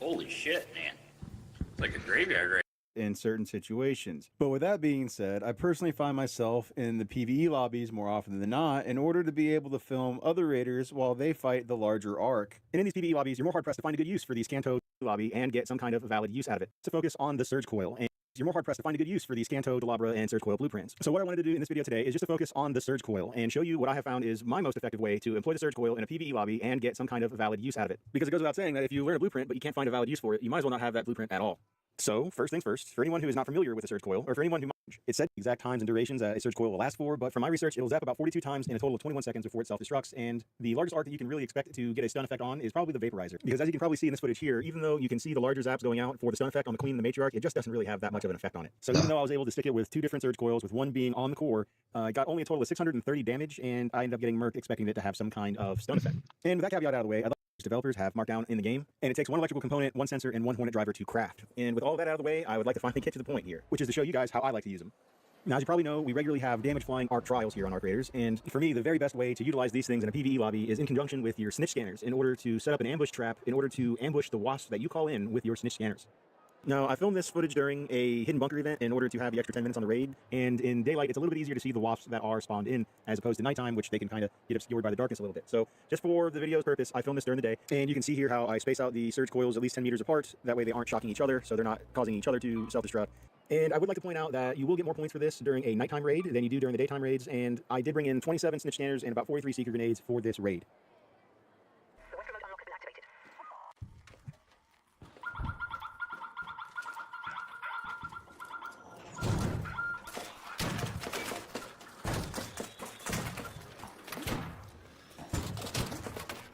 Holy shit, man. It's like a graveyard right in certain situations. But with that being said, I personally find myself in the PvE lobbies more often than not in order to be able to film other raiders while they fight the larger arc. And in these PvE lobbies, you're more hard-pressed to find a good use for these Scanto lobby and get some kind of valid use out of it. To focus on the Surge Coil, and you're more hard-pressed to find a good use for these Scanto, Delabra, and Surge Coil blueprints. So what I wanted to do in this video today is just to focus on the Surge Coil and show you what I have found is my most effective way to employ the Surge Coil in a PvE lobby and get some kind of valid use out of it. Because it goes without saying that if you learn a blueprint but you can't find a valid use for it, you might as well not have that blueprint at all. So, first things first, for anyone who is not familiar with a Surge Coil, or for anyone who might, it said the exact times and durations that a Surge Coil will last for, but from my research, it will zap about 42 times in a total of 21 seconds before it self-destructs, and the largest arc that you can really expect to get a stun effect on is probably the Vaporizer. Because as you can probably see in this footage here, even though you can see the larger zaps going out for the stun effect on the Queen and the Matriarch, it just doesn't really have that much of an effect on it. So even though I was able to stick it with 2 different Surge Coils, with one being on the core, I got only a total of 630 damage, and I ended up getting murked expecting it to have some kind of stun effect. And with that caveat out of the way, developers have marked down in the game, and it takes one electrical component, one sensor, and one Hornet driver to craft. And with all that out of the way, I would like to finally get to the point here, which is to show you guys how I like to use them. Now, as you probably know, we regularly have damage flying arc trials here on Arc Raiders, and for me, the very best way to utilize these things in a PvE lobby is in conjunction with your snitch scanners in order to set up an ambush trap in order to ambush the wasps that you call in with your snitch scanners. Now, I filmed this footage during a hidden bunker event in order to have the extra 10 minutes on the raid, and in daylight, it's a little bit easier to see the wasps that are spawned in, as opposed to nighttime, which they can kind of get obscured by the darkness a little bit. So, just for the video's purpose, I filmed this during the day, and you can see here how I space out the Surge Coils at least 10 meters apart, that way they aren't shocking each other, so they're not causing each other to self-destruct. And I would like to point out that you will get more points for this during a nighttime raid than you do during the daytime raids, and I did bring in 27 snitch scanners and about 43 seeker grenades for this raid.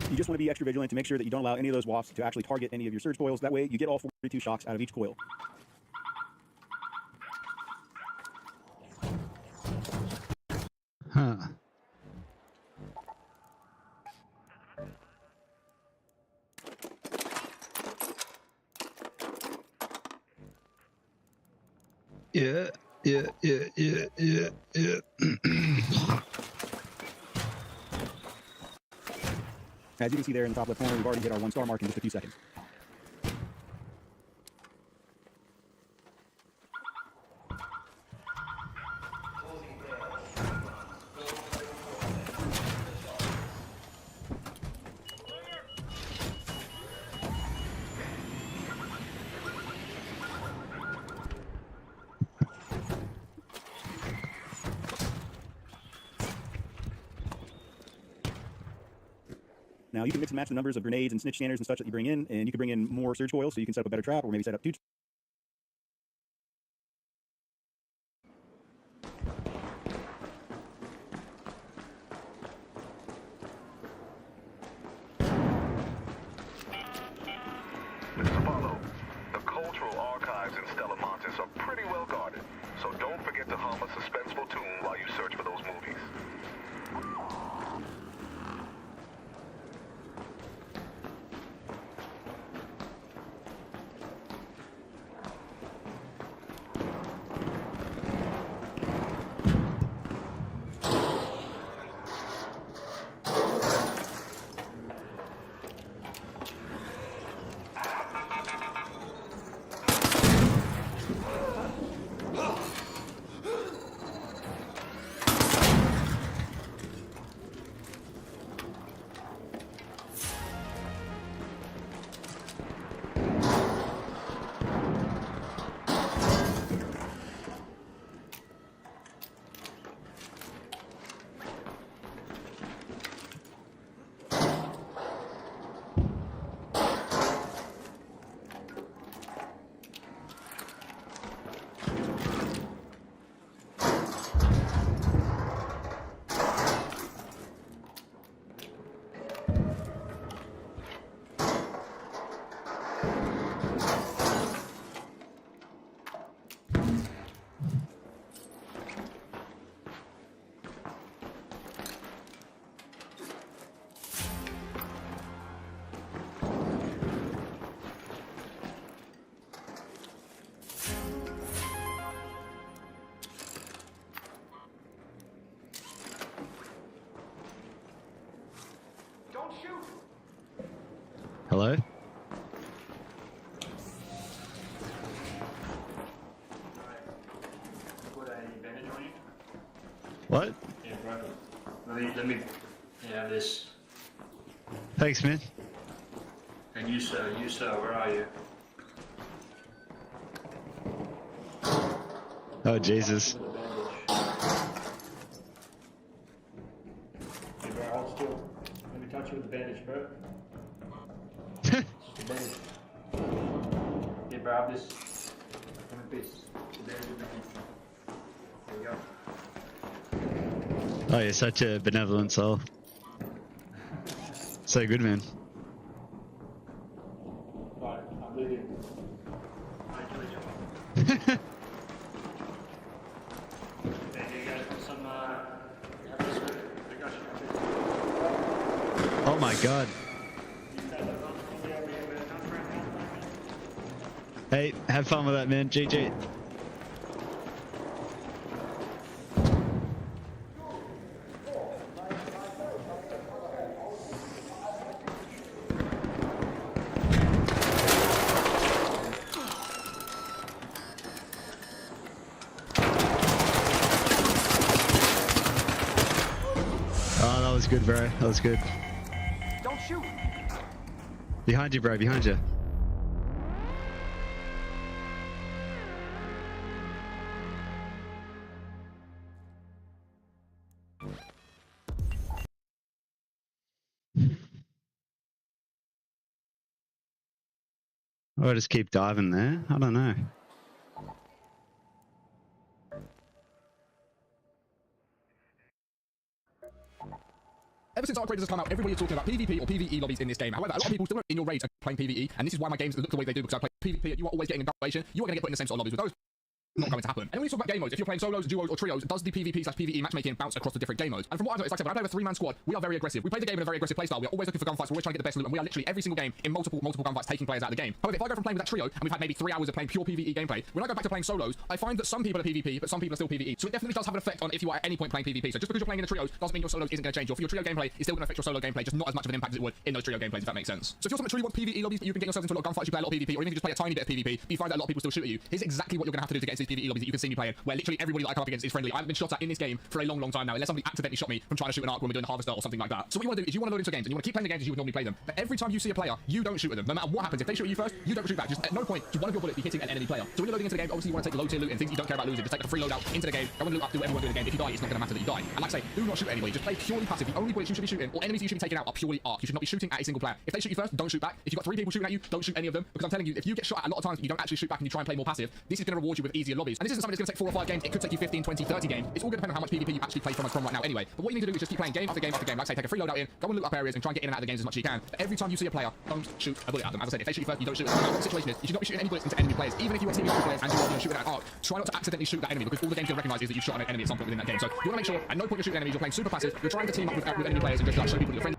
You just want to be extra vigilant to make sure that you don't allow any of those wasps to actually target any of your Surge Coils. That way, you get all 42 shocks out of each coil. Huh. Yeah. As you can see there in the top left corner, we've already hit our 1-star mark in just a few seconds. Now, you can mix and match the numbers of grenades and snitch scanners and such that you bring in, and you can bring in more Surge Coils so you can set up a better trap, or maybe set up 2. Follow. The cultural archives in Stella Montes are pretty well guarded, so don't forget to hum a suspenseful tune while you search for those movies. What? Yeah, bro. Let me have this. Thanks, man. And you, sir, where are you? Oh, Jesus. With a bandage. Hey, bro, hold still. Let me touch you with the bandage, bro. It's just a bandage. Hey, bro, have this. Come in peace. The bandage in my hand. There you go. Oh, you're such a benevolent soul. So good, man. Right, I'm leaving. Hey, you guys want some, have this with it. I got you. Oh my God. Hey, have fun with that, man. GG. Oh, that was good, bro. That was good. Don't shoot. Behind you, bro. Behind you. Or just keep diving there. I don't know. Ever since Arc Raiders has come out, everybody is talking about PvP or PvE lobbies in this game. However, a lot of people still in your raids are playing PvE, and this is why my games look the way they do, because I play PvP, you are always getting a valuation, you are going to get put in the same sort of lobbies with those. Not going to happen. And when you talk about game modes, if you're playing solos, duos, or trios, does the PvP/PvE matchmaking bounce across the different game modes? And from what I've noticed, like I said, when I play with a 3-man squad, we are very aggressive. We play the game in a very aggressive playstyle. We are always looking for gunfights. We're always trying to get the best loot, and we are literally every single game in multiple gunfights taking players out of the game. However, if I go from playing with that trio, and we've had maybe 3 hours of playing pure PvE gameplay, when I go back to playing solos, I find that some people are PvP, but some people are still PvE. So it definitely does have an effect on if you are at any point playing PvP. So just because you're playing in the trios doesn't mean your solos isn't going to change. Your trio gameplay is still going to affect your solo gameplay, just not as much of an impact as it would in those trio gameplays, if that makes sense. So if you're someone that truly wants PvE lobbies, but you can get yourself into a lot of gunfights, you play a lot of PvP, or even if you just play a tiny bit of PvP, but you find that a lot of people still shoot at you. Here's exactly what you're going to have to do to get into these PvE lobbies that you can see me playing, where literally everybody that I come up against is friendly. I haven't been shot at in this game for a long time now, unless somebody accidentally shot me from trying to shoot an arc when we're doing the harvester or something like that. So what you want to do is you want to load into games and you want to keep playing the games as you would normally play them. But every time you see a player, you don't shoot at them. No matter what happens, if they shoot at you first, you don't shoot back. Just at no point should one of your bullets be hitting an enemy player. So when you're loading into the game, obviously you want to take low tier loot and things you don't care about losing. Just take the free loadout into the game, go and loot up, do whatever you want to do in the game. If you die, it's not going to matter that you die. And like I say, do not shoot at anybody. Just play purely passive. The only bullets you should be shooting or enemies you should be taking out are purely arc. You should not be shooting at a single player. If they shoot you first, don't shoot back. If you've got 3 people shooting at you, don't shoot any of them. Because I'm telling you, if you get shot at a lot of times and you don't actually shoot back and you try and play more passive, this is going to reward you with easier lobbies. And this isn't something that's going to take 4 or 5 games. It could take you 15, 20, 30 games. It's all going to depend on how much PvP you actually play from right now anyway. But what you need to do is just keep playing game after game after game. Like I say, take a free loadout in, go and loot up areas and try and get in and out of the games as much as you can. But every time you see a player, don't shoot a bullet at them. As I said, if they shoot you first, you don't shoot them. No matter what the situation is, you should not be shooting any bullets into enemy players. Even if you are teaming with players and you are shooting at an arc, try not to accidentally shoot that enemy, because all the game's going to recognise is that you've shot an enemy at some point within that game. So you want to make sure at no point you're shooting enemies, you're playing super passive, you're trying to team up with enemy players and just like show people that you're friendly.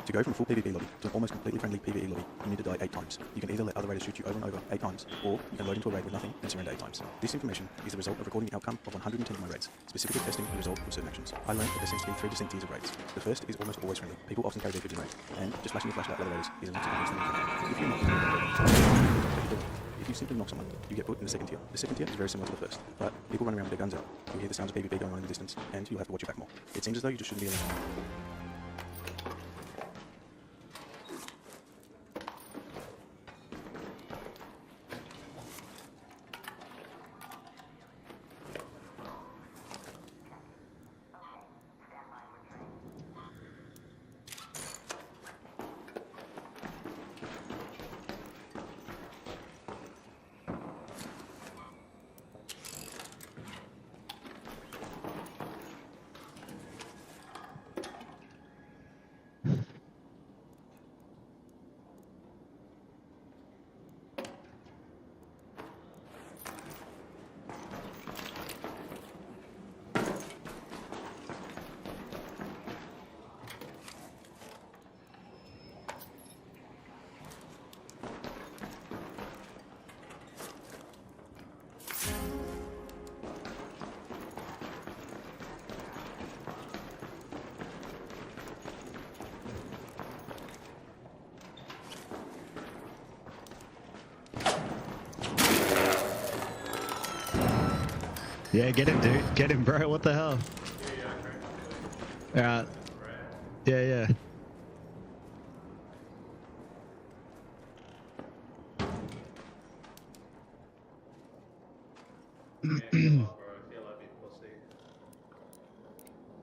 To go from a full PvP lobby to an almost completely friendly PvE lobby, you need to die 8 times. You can either let other raiders shoot you over and over 8 times, or you can load into a raid with nothing and surrender 8 times. This information is the result of recording the outcome of 110 of my raids, specifically testing the result of certain actions. I learned that there seems to be 3 distinct tiers of raids. The first is almost always friendly. People often carry their goods in raid, and just flashing your flashlight at other raiders is enough to convince them you can. If you're not, if you simply knock someone, you get put in the second tier. The second tier is very similar to the first, but people run around with their guns out. You'll hear the sounds of PvP going on in the distance, and you'll have to watch your back more. It seems as though you just shouldn't be alone. Yeah, get him, dude. Get him, bro. What the hell? Alright. Yeah, yeah.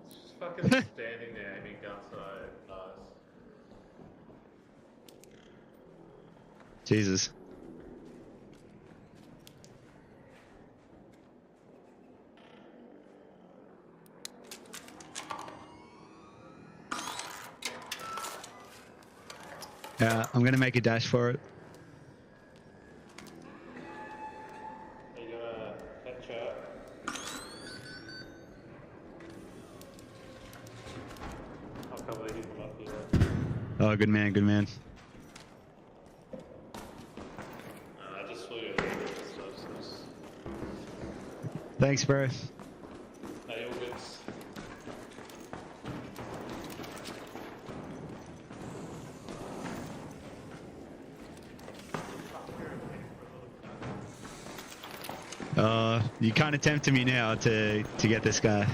Just fucking standing there aiming guns at us. Jesus. Yeah, I'm gonna make a dash for it. Are you gonna headshot? I'll cover him up here. Oh, good man, good man. I just flew your head and stuff, so just... Thanks, bro. Hey, all good. You kind of tempted me now to get this guy.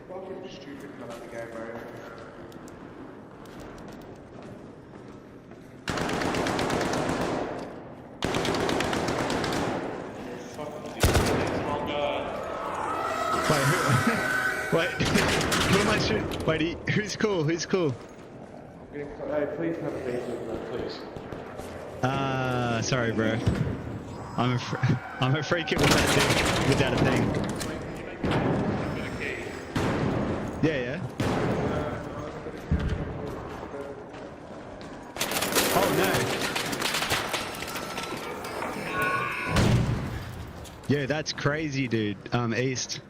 Fucking stupid about the game, bro. Wait, who, wait, who am I shooting? Wait, who's cool? Who's cool? Hey, please have a beat with me, please. Sorry, bro. I'm a free kid without a thing. Yeah, yeah. Oh no. Yeah, that's crazy, dude. East.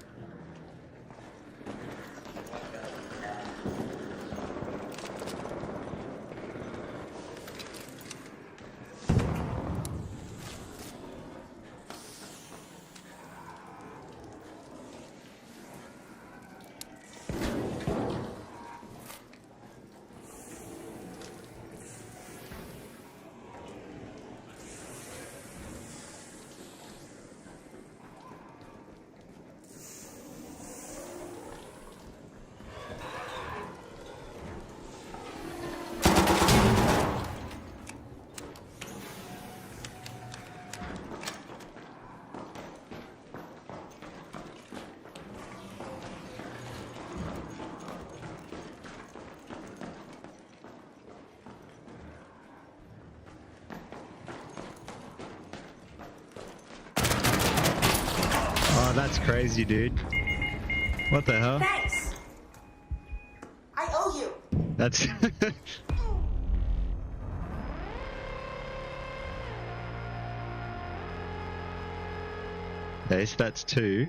Oh, that's crazy, dude. What the hell? Thanks. I owe you. That's... Okay, so that's 2.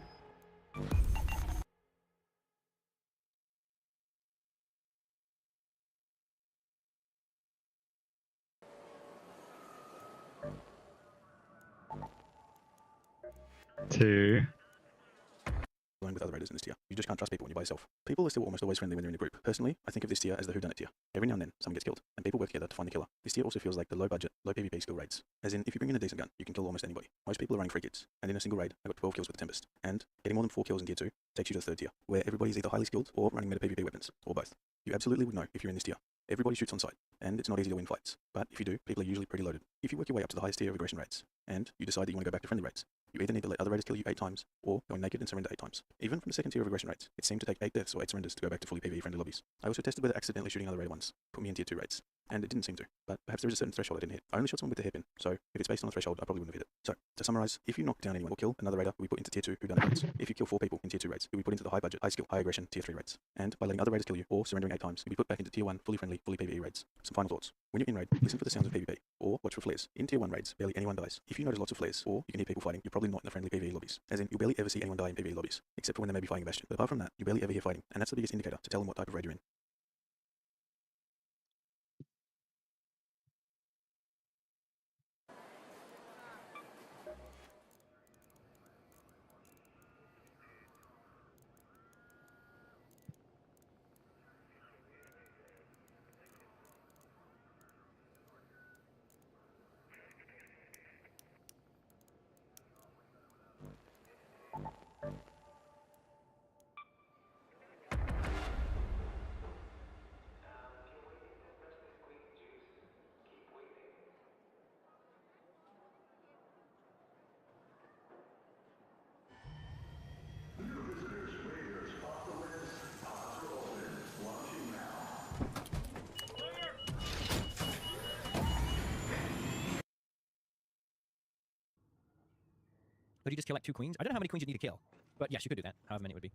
Two. Alone with other raiders in this tier. You just can't trust people when you're by yourself. People are still almost always friendly when they're in a group. Personally, I think of this tier as the whodunit tier. Every now and then, someone gets killed, and people work together to find the killer. This tier also feels like the low-budget, low PvP skill raids. As in, if you bring in a decent gun, you can kill almost anybody. Most people are running free kits, and in a single raid, I got 12 kills with the Tempest. And getting more than 4 kills in tier 2 takes you to the third tier, where everybody is either highly skilled or running meta PvP weapons, or both. You absolutely would know if you're in this tier. Everybody shoots on sight, and it's not easy to win fights. But if you do, people are usually pretty loaded. If you work your way up to the highest tier of aggression raids, and you decide that you want to go back to friendly raids, you either need to let other raiders kill you 8 times, or go naked and surrender 8 times. Even from the second tier of aggression raids, it seemed to take 8 deaths or 8 surrenders to go back to fully PvE friendly lobbies. I also tested whether accidentally shooting other raider once put me in tier 2 raids, and it didn't seem to, but perhaps there is a certain threshold I didn't hit. I only shot someone with the hairpin, so if it's based on the threshold, I probably wouldn't have hit it. So, to summarize, if you knock down anyone or kill another raider, we put into tier 2 whodunit raids. If you kill 4 people in tier 2 raids, you'll be put into the high budget, high skill, high aggression tier 3 raids. And by letting other raiders kill you or surrendering 8 times, you'll be put back into tier 1 fully friendly, fully PvE raids. Some final thoughts. When you're in raid, listen for the sounds of PvP, or watch for flares. In tier 1 raids, barely anyone dies. If you notice lots of flares, or you can hear people fighting, you're probably not in the friendly PvE lobbies. As in, you'll barely ever see anyone die in PvE lobbies, except for when they may be fighting a bastion. But apart from that, you barely ever hear fighting, and that's the biggest indicator to tell them what type of raid you're in. Could you just kill like 2 queens? I don't know how many queens you need to kill. But yes, you could do that, however many it would be.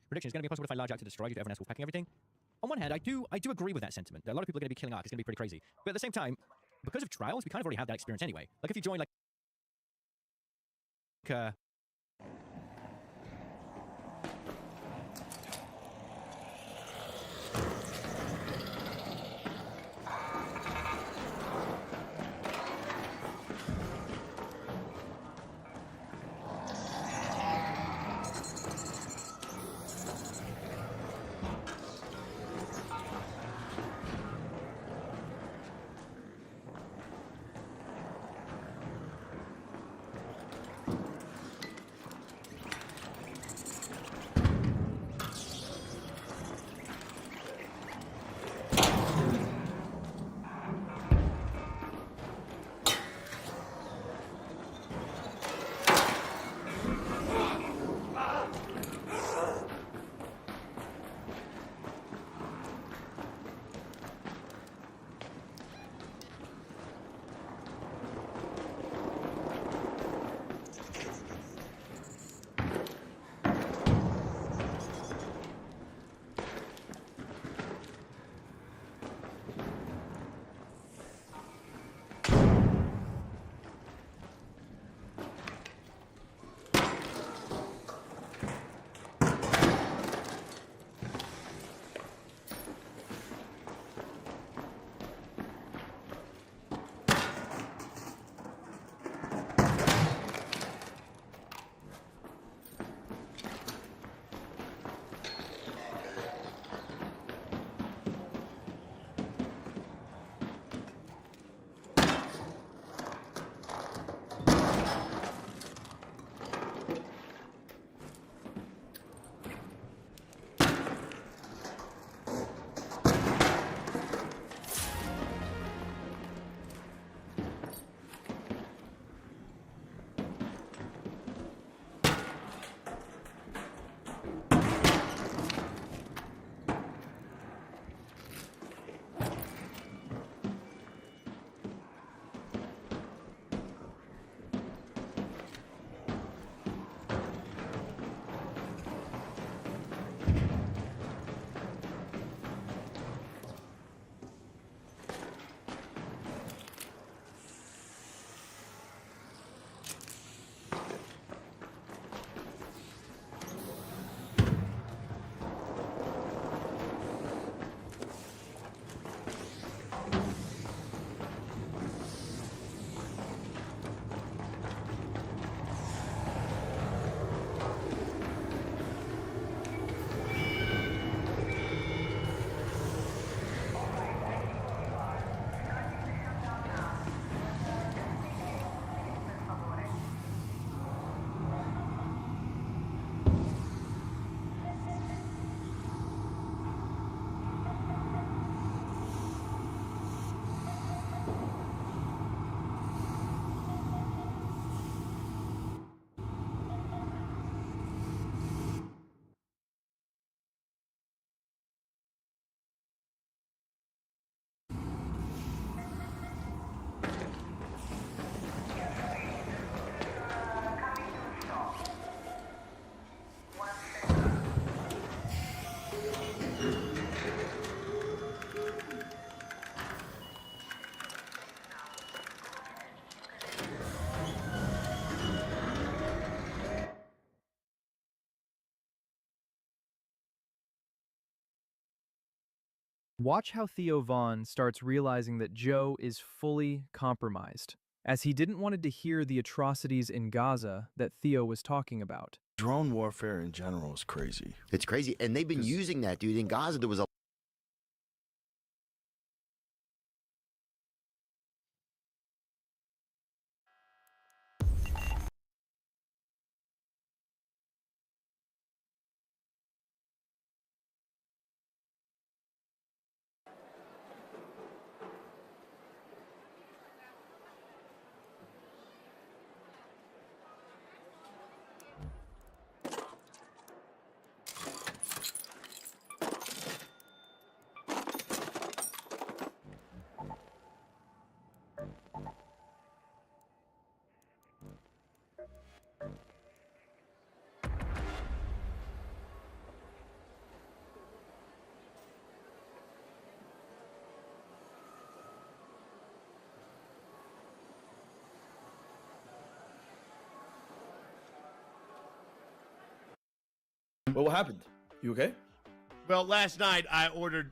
Prediction, it's going to be impossible to find large arc to destroy due to everyone else wolfpacking everything. On one hand, I do agree with that sentiment. That a lot of people are going to be killing arc. It's going to be pretty crazy. But at the same time, because of trials, we kind of already have that experience anyway. Like if you join like Watch how Theo Vaughn starts realizing that Joe is fully compromised, as he didn't want to hear the atrocities in Gaza that Theo was talking about. Drone warfare in general is crazy. It's crazy. And they've been using that, dude. In Gaza, there was a What happened? You okay? Well, last night I ordered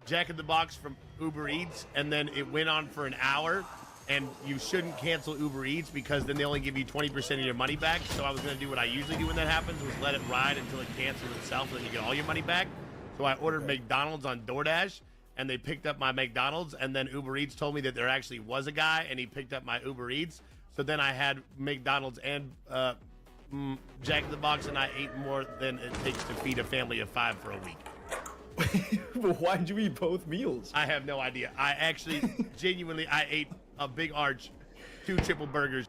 Jack in the Box from Uber Eats, and then it went on for an hour, and you shouldn't cancel Uber Eats because then they only give you 20% of your money back. So I was going to do what I usually do when that happens, was let it ride until it cancels itself, and then you get all your money back. So I ordered McDonald's on DoorDash, and they picked up my McDonald's, and then Uber Eats told me that there actually was a guy, and he picked up my Uber Eats. So then I had McDonald's and Jack in the Box, and I ate more than it takes to feed a family of 5 for a week. But why did you eat both meals? I have no idea. I actually, genuinely, I ate a big arch, 2 triple burgers.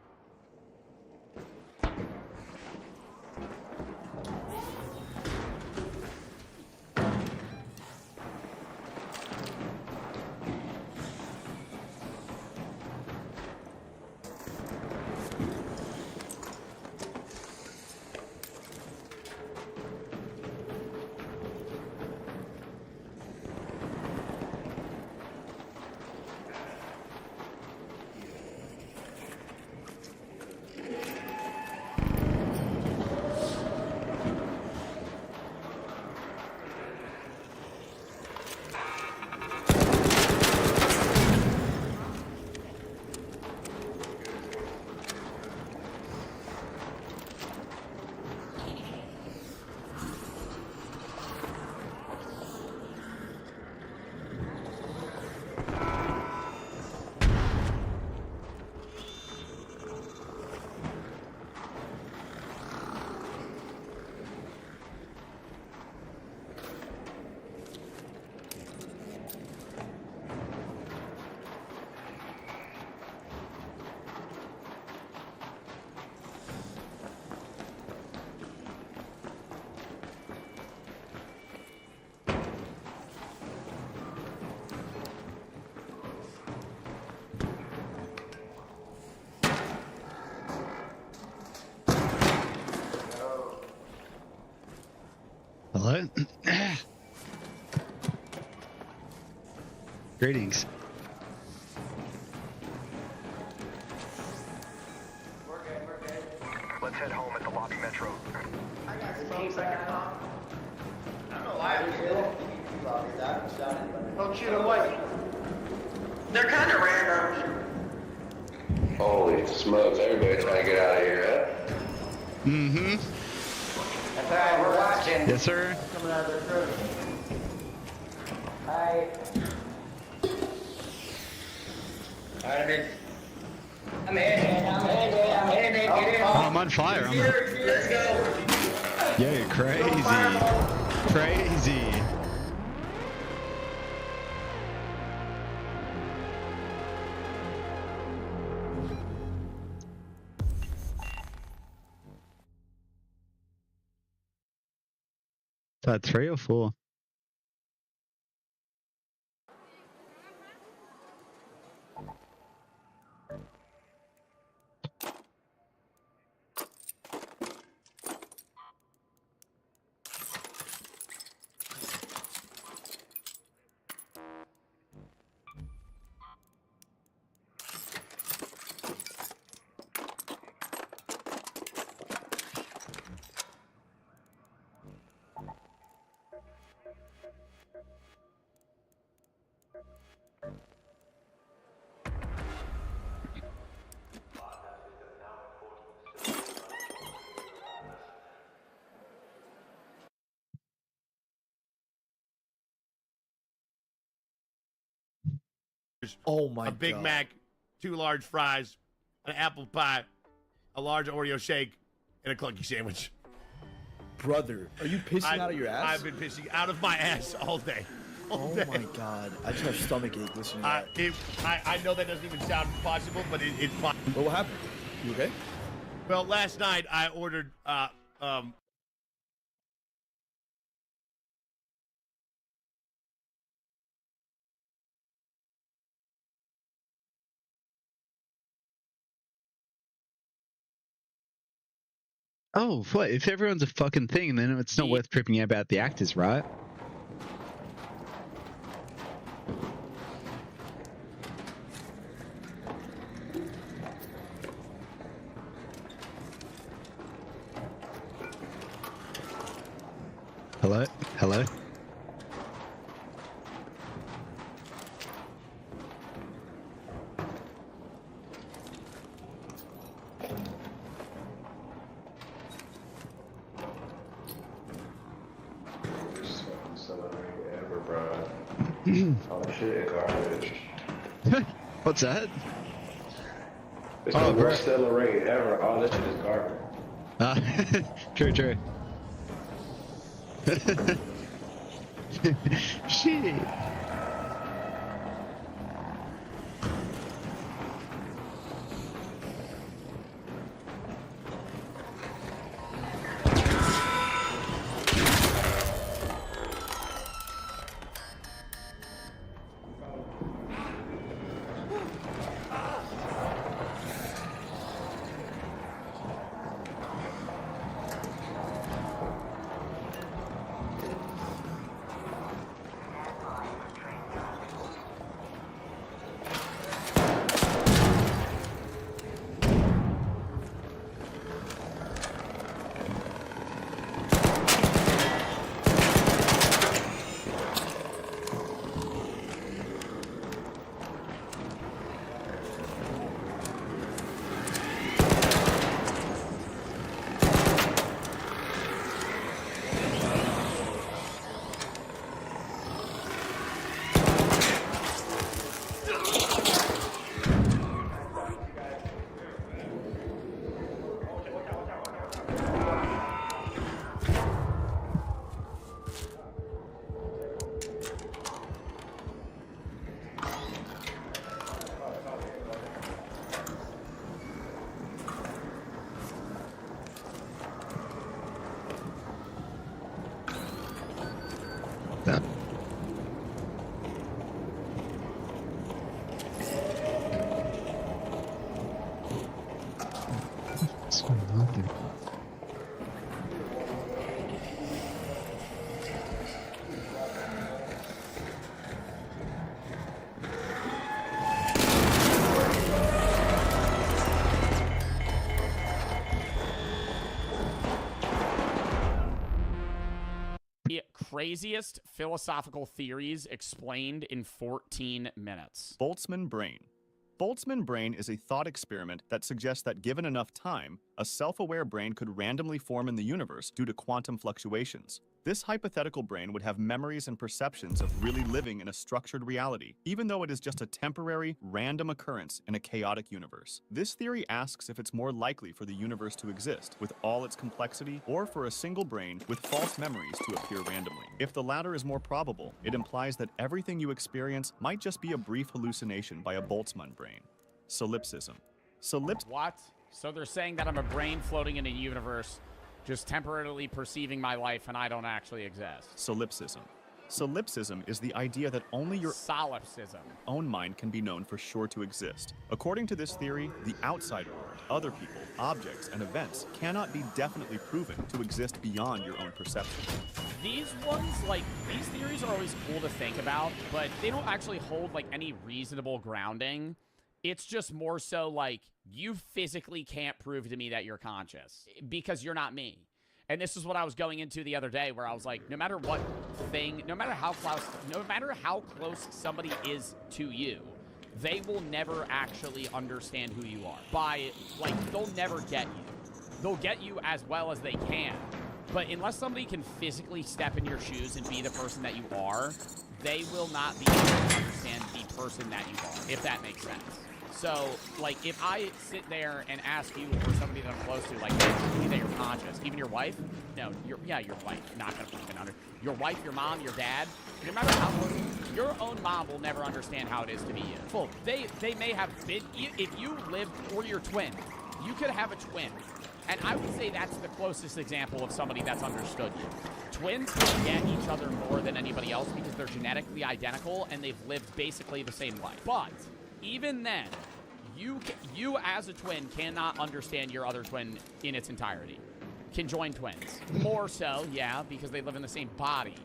Hello? Greetings. Let's head home at the lobby metro. I got some second thought. I don't know why I'm still. Don't shoot away. They're kind of random. Holy smokes, everybody's trying to get out of here, huh? Mm-hmm. That's alright, we're watching. Yes, sir. Coming out of their throat. Hi. Alright, I'm in. Get in. Oh, I'm on fire. Let's go. Yeah, crazy. Crazy. Is that 3 or 4? Oh my God. A Big God. Mac, 2 large fries, an apple pie, a large Oreo shake, and a clunky sandwich. Brother, are you pissing out of your ass? I've been pissing out of my ass all day. All day. Oh my God. I just have stomach ache listening to that. I know that doesn't even sound possible, but it's fine. What happened? You okay? Well, last night I ordered Oh, what? If everyone's a fucking thing, then it's not worth tripping out about the actors, right? Hello? Hello? Ever, bro. All the shit is garbage. What's that? It's the worst seller rate ever. All this shit is garbage. True, true. Shit. Craziest philosophical theories explained in 14 minutes. Boltzmann brain. Boltzmann brain is a thought experiment that suggests that given enough time, a self-aware brain could randomly form in the universe due to quantum fluctuations. This hypothetical brain would have memories and perceptions of really living in a structured reality, even though it is just a temporary, random occurrence in a chaotic universe. This theory asks if it's more likely for the universe to exist with all its complexity, or for a single brain with false memories to appear randomly. If the latter is more probable, it implies that everything you experience might just be a brief hallucination by a Boltzmann brain. Solipsism. What? So they're saying that I'm a brain floating in a universe, just temporarily perceiving my life, and I don't actually exist. Solipsism. Solipsism is the idea that only your own mind can be known for sure to exist. According to this theory, the outside world, other people, objects, and events cannot be definitely proven to exist beyond your own perception. These ones, like, these theories are always cool to think about, but they don't actually hold, like, any reasonable grounding. It's just more so like, you physically can't prove to me that you're conscious because you're not me. And this is what I was going into the other day, where I was like, no matter what thing, no matter how close somebody is to you, they will never actually understand who you are. They'll never get you. They'll get you as well as they can. But unless somebody can physically step in your shoes and be the person that you are, they will not be able to understand the person that you are, if that makes sense. So, like, if I sit there and ask you or somebody that I'm close to, like, hey, that you're conscious, even your wife? No, your wife, not gonna fucking understand. Your wife, your mom, your dad, no matter how close, your own mom will never understand how it is to be you. Well, they may have been, if you lived, or your twin, you could have a twin. And I would say that's the closest example of somebody that's understood you. Twins can get each other more than anybody else because they're genetically identical and they've lived basically the same life. But even then, you as a twin cannot understand your other twin in its entirety. Conjoined twins. More so, yeah, because they live in the same body.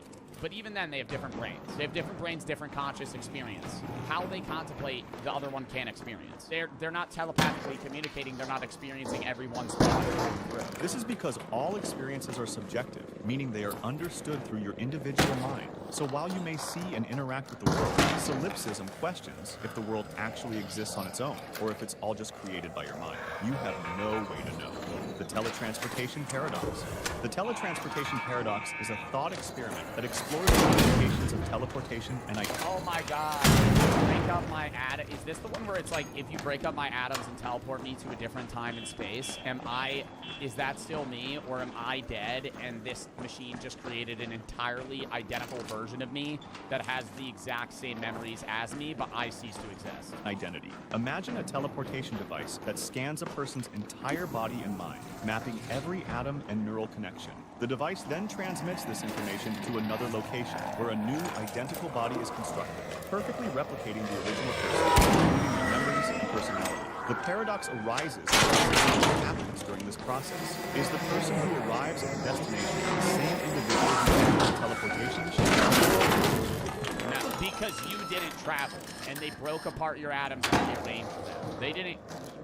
But even then, they have different brains. They have different brains, different conscious experience. How they contemplate, the other one can't experience. They're not telepathically communicating. They're not experiencing everyone's thought. This is because all experiences are subjective, meaning they are understood through your individual mind. So while you may see and interact with the world, solipsism questions if the world actually exists on its own, or if it's all just created by your mind. You have no way to know. The teletransportation paradox. The teletransportation paradox is a thought experiment that explores the implications of teleportation and Oh my god. Break up my atom. Is this the one where it's like, if you break up my atoms and teleport me to a different time and space, is that still me, or am I dead and this machine just created an entirely identical version of me that has the exact same memories as me, but I cease to exist? identity. Imagine a teleportation device that scans a person's entire body and mind, mapping every atom and neural connection. The device then transmits this information to another location, where a new identical body is constructed, perfectly replicating the original person, including their memories and personality. The paradox arises because what happens during this process. Is the person who arrives at the destination the same individual who used the teleportation machine? No, because you didn't travel, and they broke apart your atoms and rearranged them. They didn't.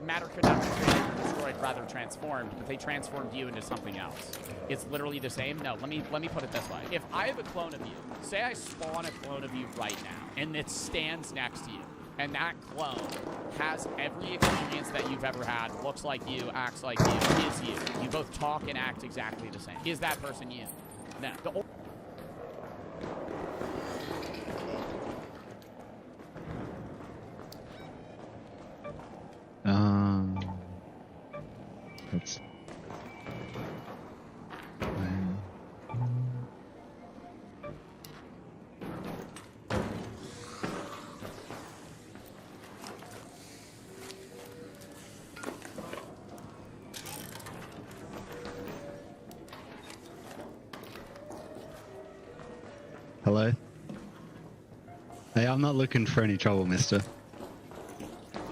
Matter could not be created or destroyed, rather transformed, but they transformed you into something else. It's literally the same. No, let me put it this way. If I have a clone of you, say I spawn a clone of you right now, and it stands next to you, and that clone has every experience that you've ever had, looks like you, acts like you, is you. You both talk and act exactly the same. Is that person you? No. That's... Hello? Hey, I'm not looking for any trouble, mister.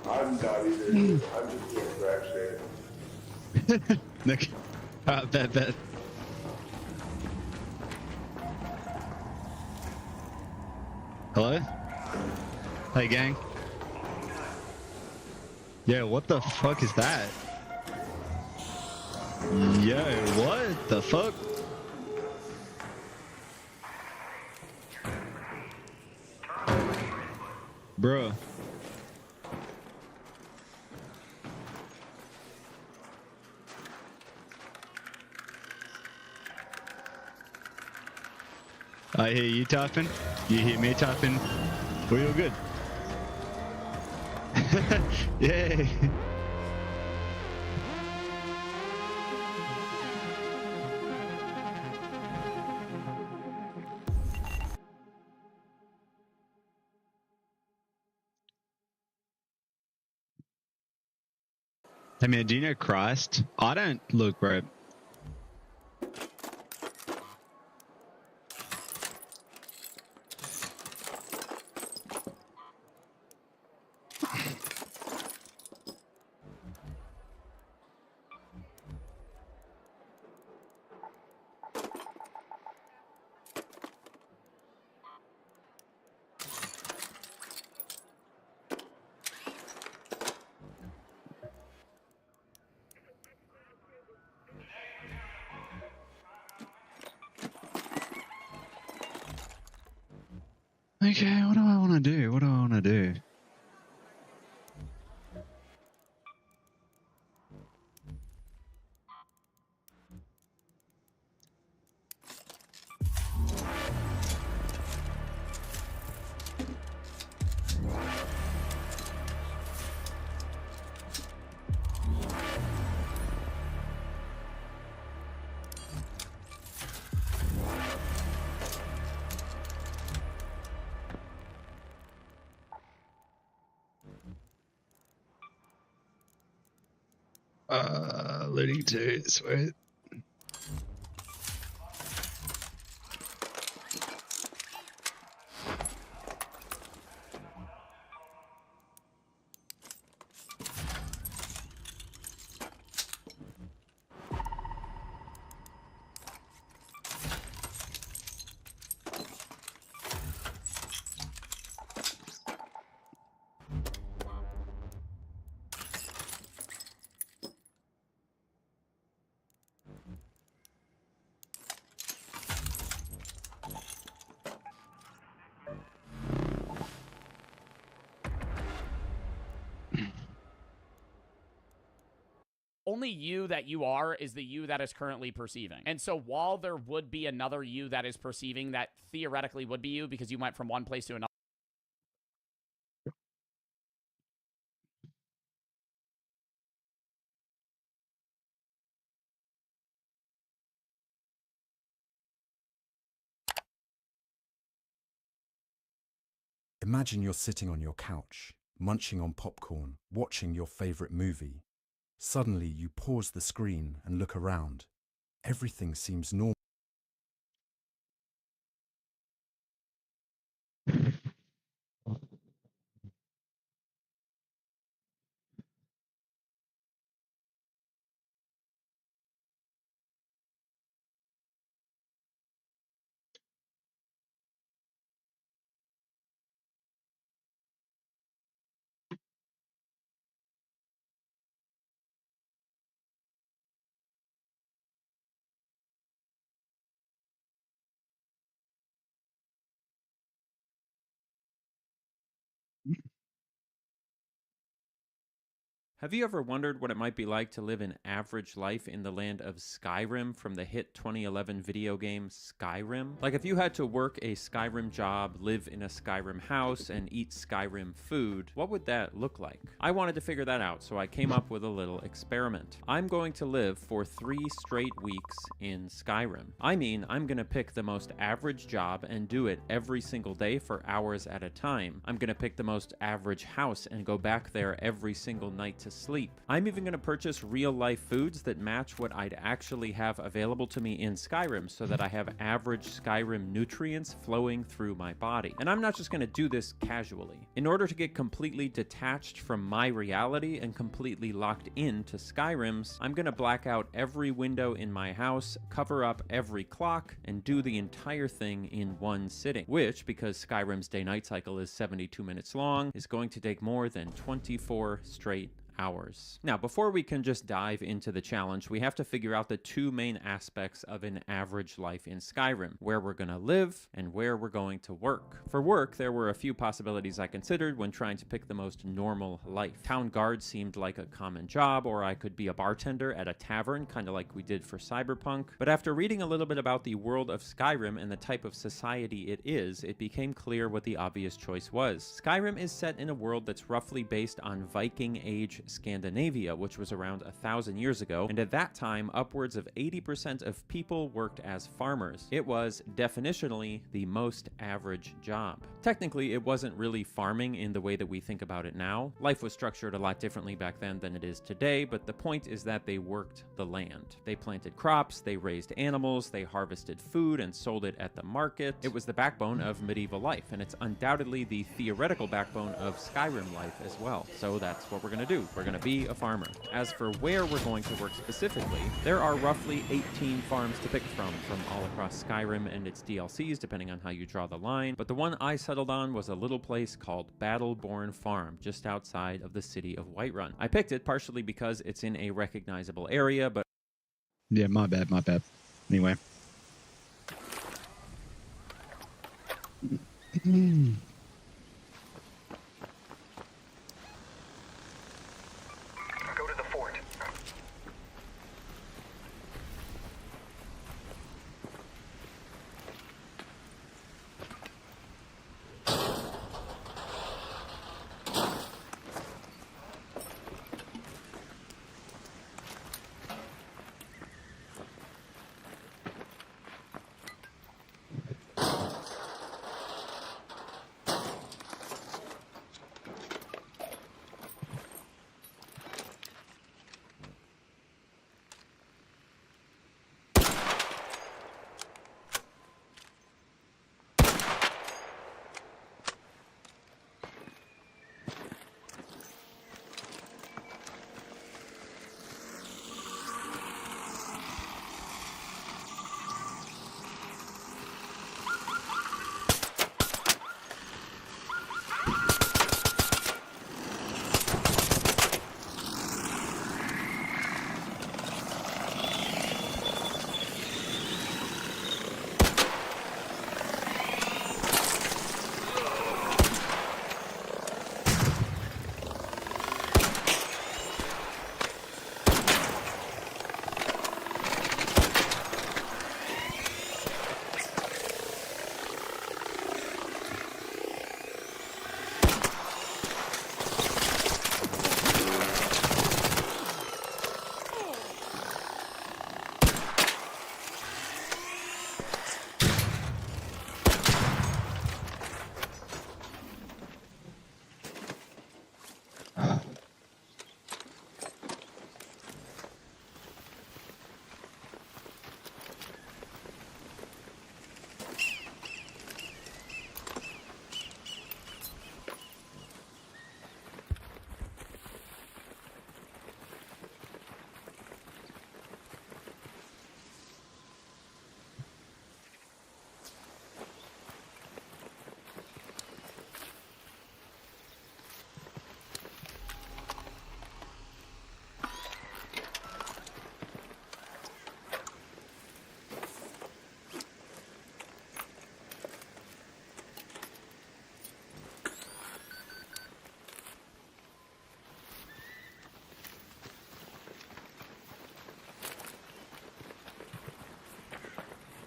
I'm not either. I'm just doing crack shit. Nick. Bet. Hello? Hey, gang. Yeah, what the fuck is that? Yo, what the fuck? Bruh. I hear you typing. You hear me typing. We're all good. Yay. I mean, do you know Christ? I don't look, bro. Okay, what do I want to do? What do I want to do? Loading to sweet. only you that you are is the you that is currently perceiving. And so while there would be another you that is perceiving that theoretically would be you because you went from one place to another. Imagine you're sitting on your couch, munching on popcorn, watching your favorite movie. Suddenly, you pause the screen and look around. Everything seems normal. Have you ever wondered what it might be like to live an average life in the land of Skyrim from the hit 2011 video game Skyrim? Like if you had to work a Skyrim job, live in a Skyrim house, and eat Skyrim food, what would that look like? I wanted to figure that out, so I came up with a little experiment. I'm going to live for 3 straight weeks in Skyrim. I mean, I'm gonna pick the most average job and do it every single day for hours at a time. I'm gonna pick the most average house and go back there every single night to sleep. I'm even going to purchase real-life foods that match what I'd actually have available to me in Skyrim so that I have average Skyrim nutrients flowing through my body. And I'm not just going to do this casually. In order to get completely detached from my reality and completely locked into Skyrim's, I'm going to black out every window in my house, cover up every clock, and do the entire thing in one sitting, which, because Skyrim's day-night cycle is 72 minutes long, is going to take more than 24 straight hours. Now, before we can just dive into the challenge, we have to figure out the 2 main aspects of an average life in Skyrim: where we're gonna live and where we're going to work. For work, there were a few possibilities I considered when trying to pick the most normal life. Town guard seemed like a common job, or I could be a bartender at a tavern, kind of like we did for Cyberpunk. But after reading a little bit about the world of Skyrim and the type of society it is, it became clear what the obvious choice was. Skyrim is set in a world that's roughly based on Viking Age Scandinavia, which was around 1,000 years ago, and at that time, upwards of 80% of people worked as farmers. It was, definitionally, the most average job. Technically, it wasn't really farming in the way that we think about it now. Life was structured a lot differently back then than it is today, but the point is that they worked the land. They planted crops, they raised animals, they harvested food and sold it at the market. It was the backbone of medieval life, and it's undoubtedly the theoretical backbone of Skyrim life as well. So that's what we're gonna do. We're gonna be a farmer. As for where we're going to work specifically, there are roughly 18 farms to pick from all across Skyrim and its DLCs, depending on how you draw the line, but the one I settled on was a little place called Battleborn Farm, just outside of the city of Whiterun. I picked it partially because it's in a recognizable area, but... Yeah, my bad. Anyway. Go to the fort.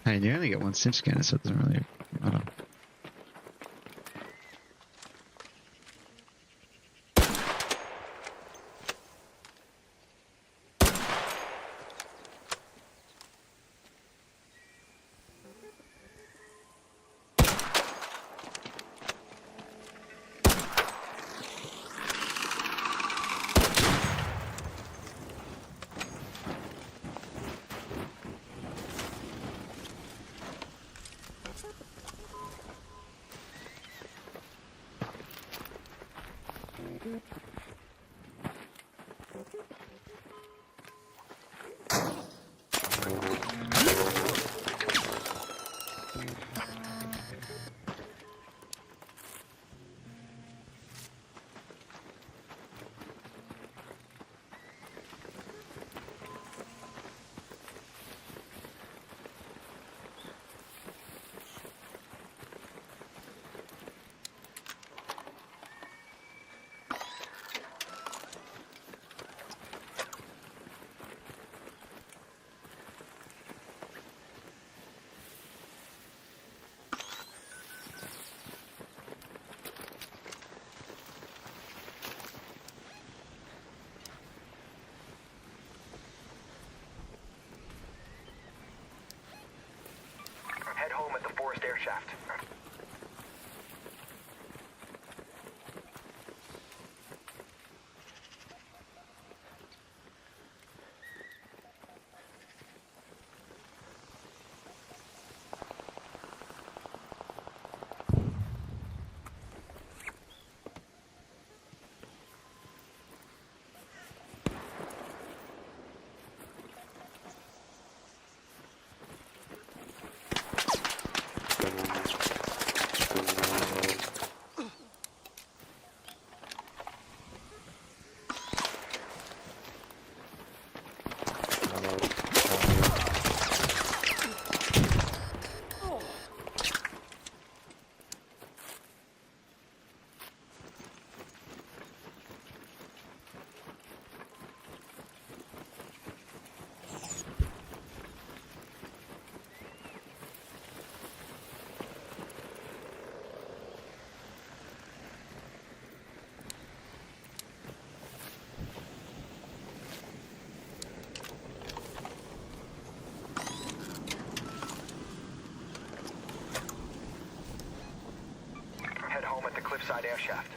I do only get one cinch scanner, so it doesn't really matter. Head home at the forest air shaft. Head home at the cliffside air shaft.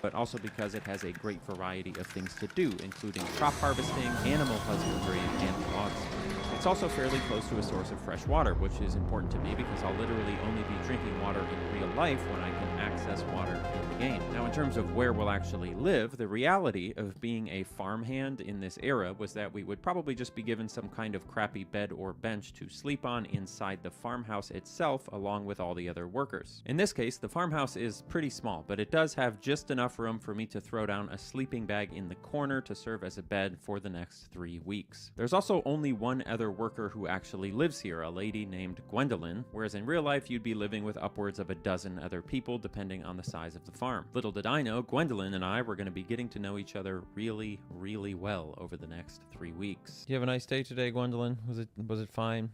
but also because it has a great variety of things to do, including crop harvesting, animal husbandry, and logs. It's also fairly close to a source of fresh water, which is important to me because I'll literally only be drinking water in real life when I can access water in the game. Now, in terms of where we'll actually live, the reality of being a farmhand in this era was that we would probably just be given some kind of crappy bed or bench to sleep on inside the farmhouse itself, along with all the other workers. In this case, the farmhouse is pretty small, but it does have just enough room for me to throw down a sleeping bag in the corner to serve as a bed for the next 3 weeks. There's also only one other worker who actually lives here, a lady named Gwendolyn, whereas in real life you'd be living with upwards of a dozen other people depending on the size of the farm. Little did I know, Gwendolyn and I were going to be getting to know each other really, really well over the next 3 weeks. You have a nice day today, Gwendolyn? Was it fine?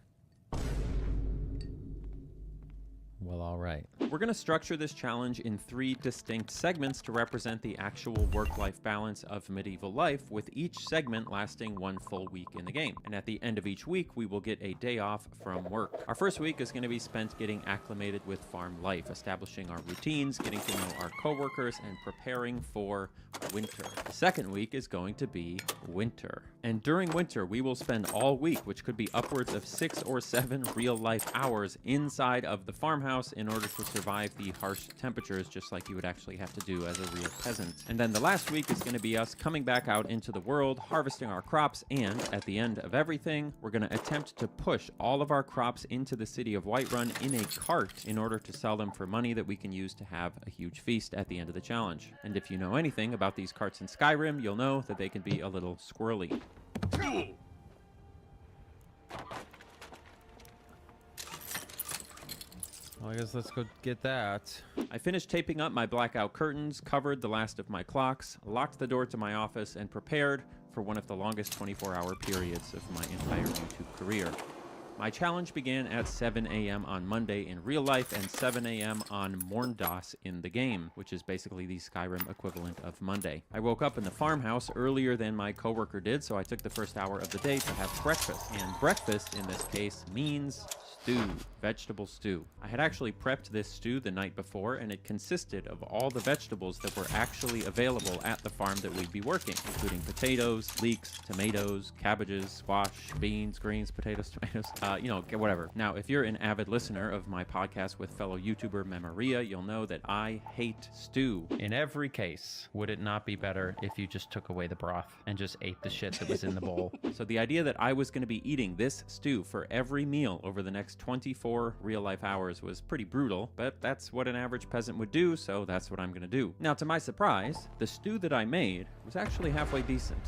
Well, all right. We're going to structure this challenge in 3 distinct segments to represent the actual work-life balance of medieval life, with each segment lasting 1 full week in the game. And at the end of each week, we will get a day off from work. Our first week is going to be spent getting acclimated with farm life, establishing our routines, getting to know our coworkers, and preparing for winter. The second week is going to be winter. And during winter, we will spend all week, which could be upwards of 6 or 7 real-life hours inside of the farmhouse in order to survive the harsh temperatures, just like you would actually have to do as a real peasant. And then the last week is going to be us coming back out into the world, harvesting our crops, and at the end of everything, we're going to attempt to push all of our crops into the city of Whiterun in a cart in order to sell them for money that we can use to have a huge feast at the end of the challenge. And if you know anything about these carts in Skyrim, you'll know that they can be a little squirrely. Well, I guess let's go get that. I finished taping up my blackout curtains, covered the last of my clocks, locked the door to my office, and prepared for one of the longest 24-hour periods of my entire YouTube career. My challenge began at 7 a.m. on Monday in real life and 7 a.m. on Morndas in the game, which is basically the Skyrim equivalent of Monday. I woke up in the farmhouse earlier than my coworker did, so I took the first hour of the day to have breakfast. And breakfast in this case means stew, vegetable stew. I had actually prepped this stew the night before, and it consisted of all the vegetables that were actually available at the farm that we'd be working, including potatoes, leeks, tomatoes, cabbages, squash, beans, greens, potatoes, tomatoes, whatever. Now, if you're an avid listener of my podcast with fellow YouTuber Memoria, you'll know that I hate stew. In every case, would it not be better if you just took away the broth and just ate the shit that was in the bowl? So the idea that I was going to be eating this stew for every meal over the next 24 real-life hours was pretty brutal, but that's what an average peasant would do, so that's what I'm going to do. Now, to my surprise, the stew that I made was actually halfway decent.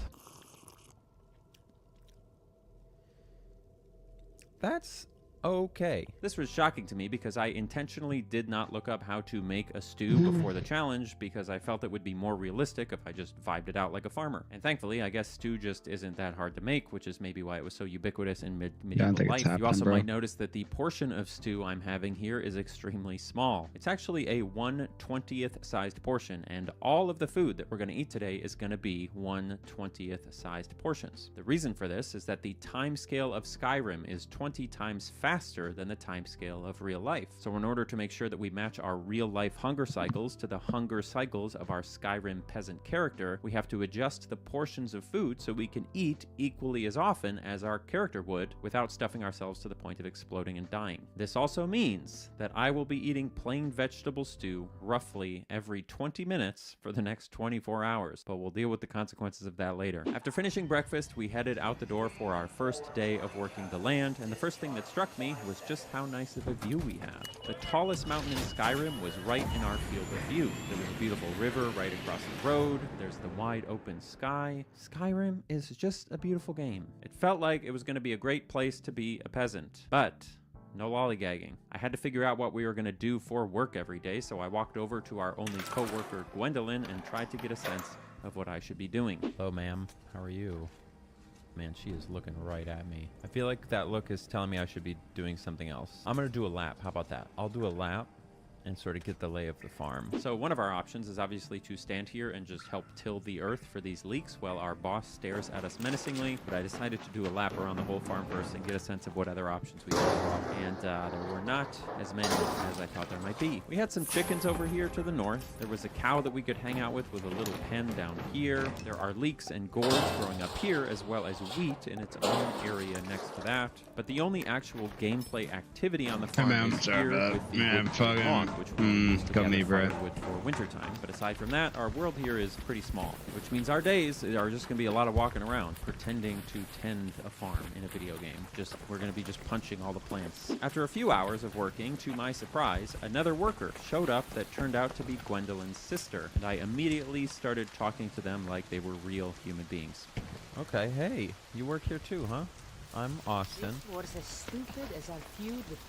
That's okay. This was shocking to me because I intentionally did not look up how to make a stew before the challenge because I felt it would be more realistic if I just vibed it out like a farmer. And thankfully, I guess stew just isn't that hard to make, which is maybe why it was so ubiquitous in medieval life. You also might notice that the portion of stew I'm having here is extremely small. It's actually a 1/20th sized portion, and all of the food that we're going to eat today is going to be 1/20th sized portions. The reason for this is that the time scale of Skyrim is 20 times faster than the time scale of real life. So in order to make sure that we match our real life hunger cycles to the hunger cycles of our Skyrim peasant character, we have to adjust the portions of food so we can eat equally as often as our character would without stuffing ourselves to the point of exploding and dying. This also means that I will be eating plain vegetable stew roughly every 20 minutes for the next 24 hours, but we'll deal with the consequences of that later. After finishing breakfast, we headed out the door for our first day of working the land, and the first thing that struck me was just how nice of a view we have. The tallest mountain in Skyrim was right in our field of view. There was a beautiful river right across the road. There's the wide open sky. Skyrim is just a beautiful game. It felt like it was going to be a great place to be a peasant, but no lollygagging. I had to figure out what we were going to do for work every day, so I walked over to our only co-worker, Gwendolyn, and tried to get a sense of what I should be doing. Hello, ma'am. How are you? Man, she is looking right at me. I feel like that look is telling me I should be doing something else. I'm gonna do a lap. How about that? I'll do a lap and sort of get the lay of the farm. So one of our options is obviously to stand here and just help till the earth for these leaks while our boss stares at us menacingly, but I decided to do a lap around the whole farm first and get a sense of what other options we could draw. And there were not as many as I thought there might be. We had some chickens over here to the north. There was a cow that we could hang out with a little pen down here. There are leeks and gourds growing up here, as well as wheat in its own area next to that. But the only actual gameplay activity on the farm is here with the wood log, which we use to gather firewood for wintertime. But aside from that, our world here is pretty small, which means our days are just going to be a lot of walking around, pretending to tend a farm in a video game. We're going to be just punching all the plants. After a few hours of working, to my surprise, another worker showed up that turned out to be Gwendolyn's sister, and I immediately started talking to them like they were real human beings. Okay, hey, you work here too, huh? I'm Austin. This was as stupid as our feud with...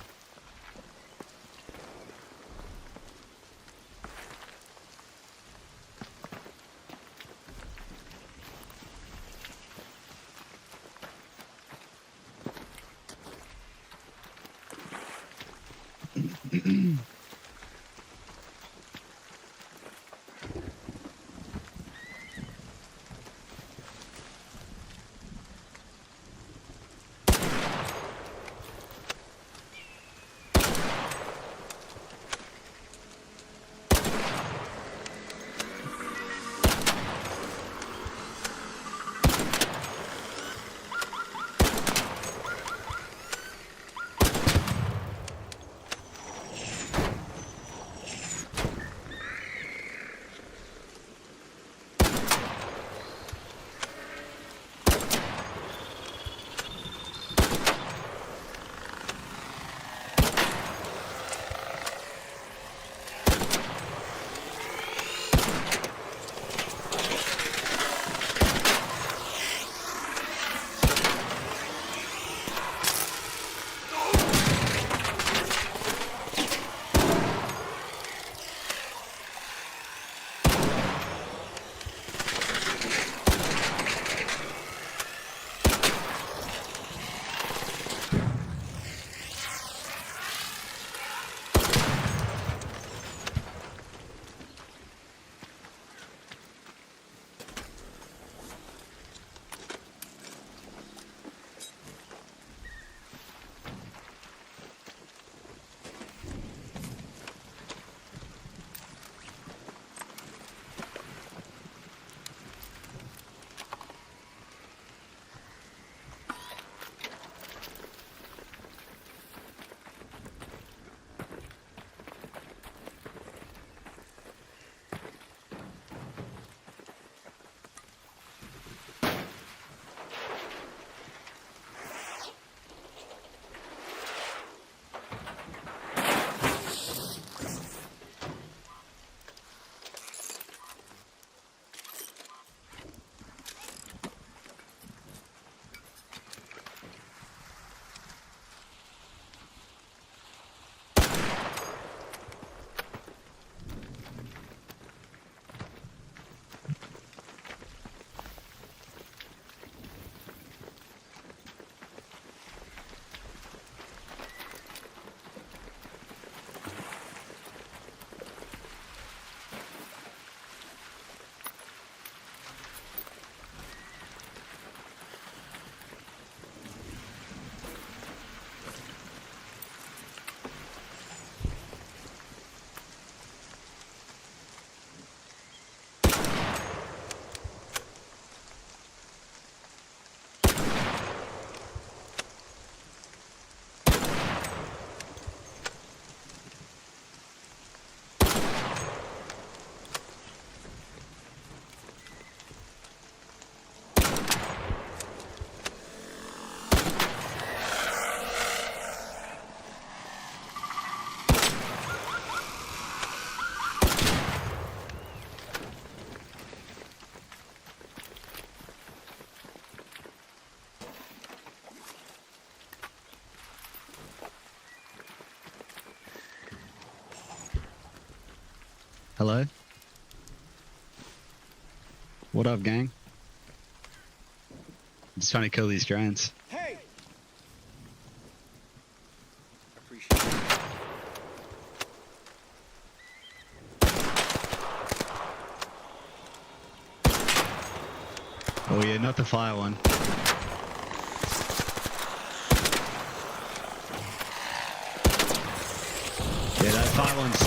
Hello? What up, gang? I'm just trying to kill these drones. Hey! not the fire one. Yeah, that fire one's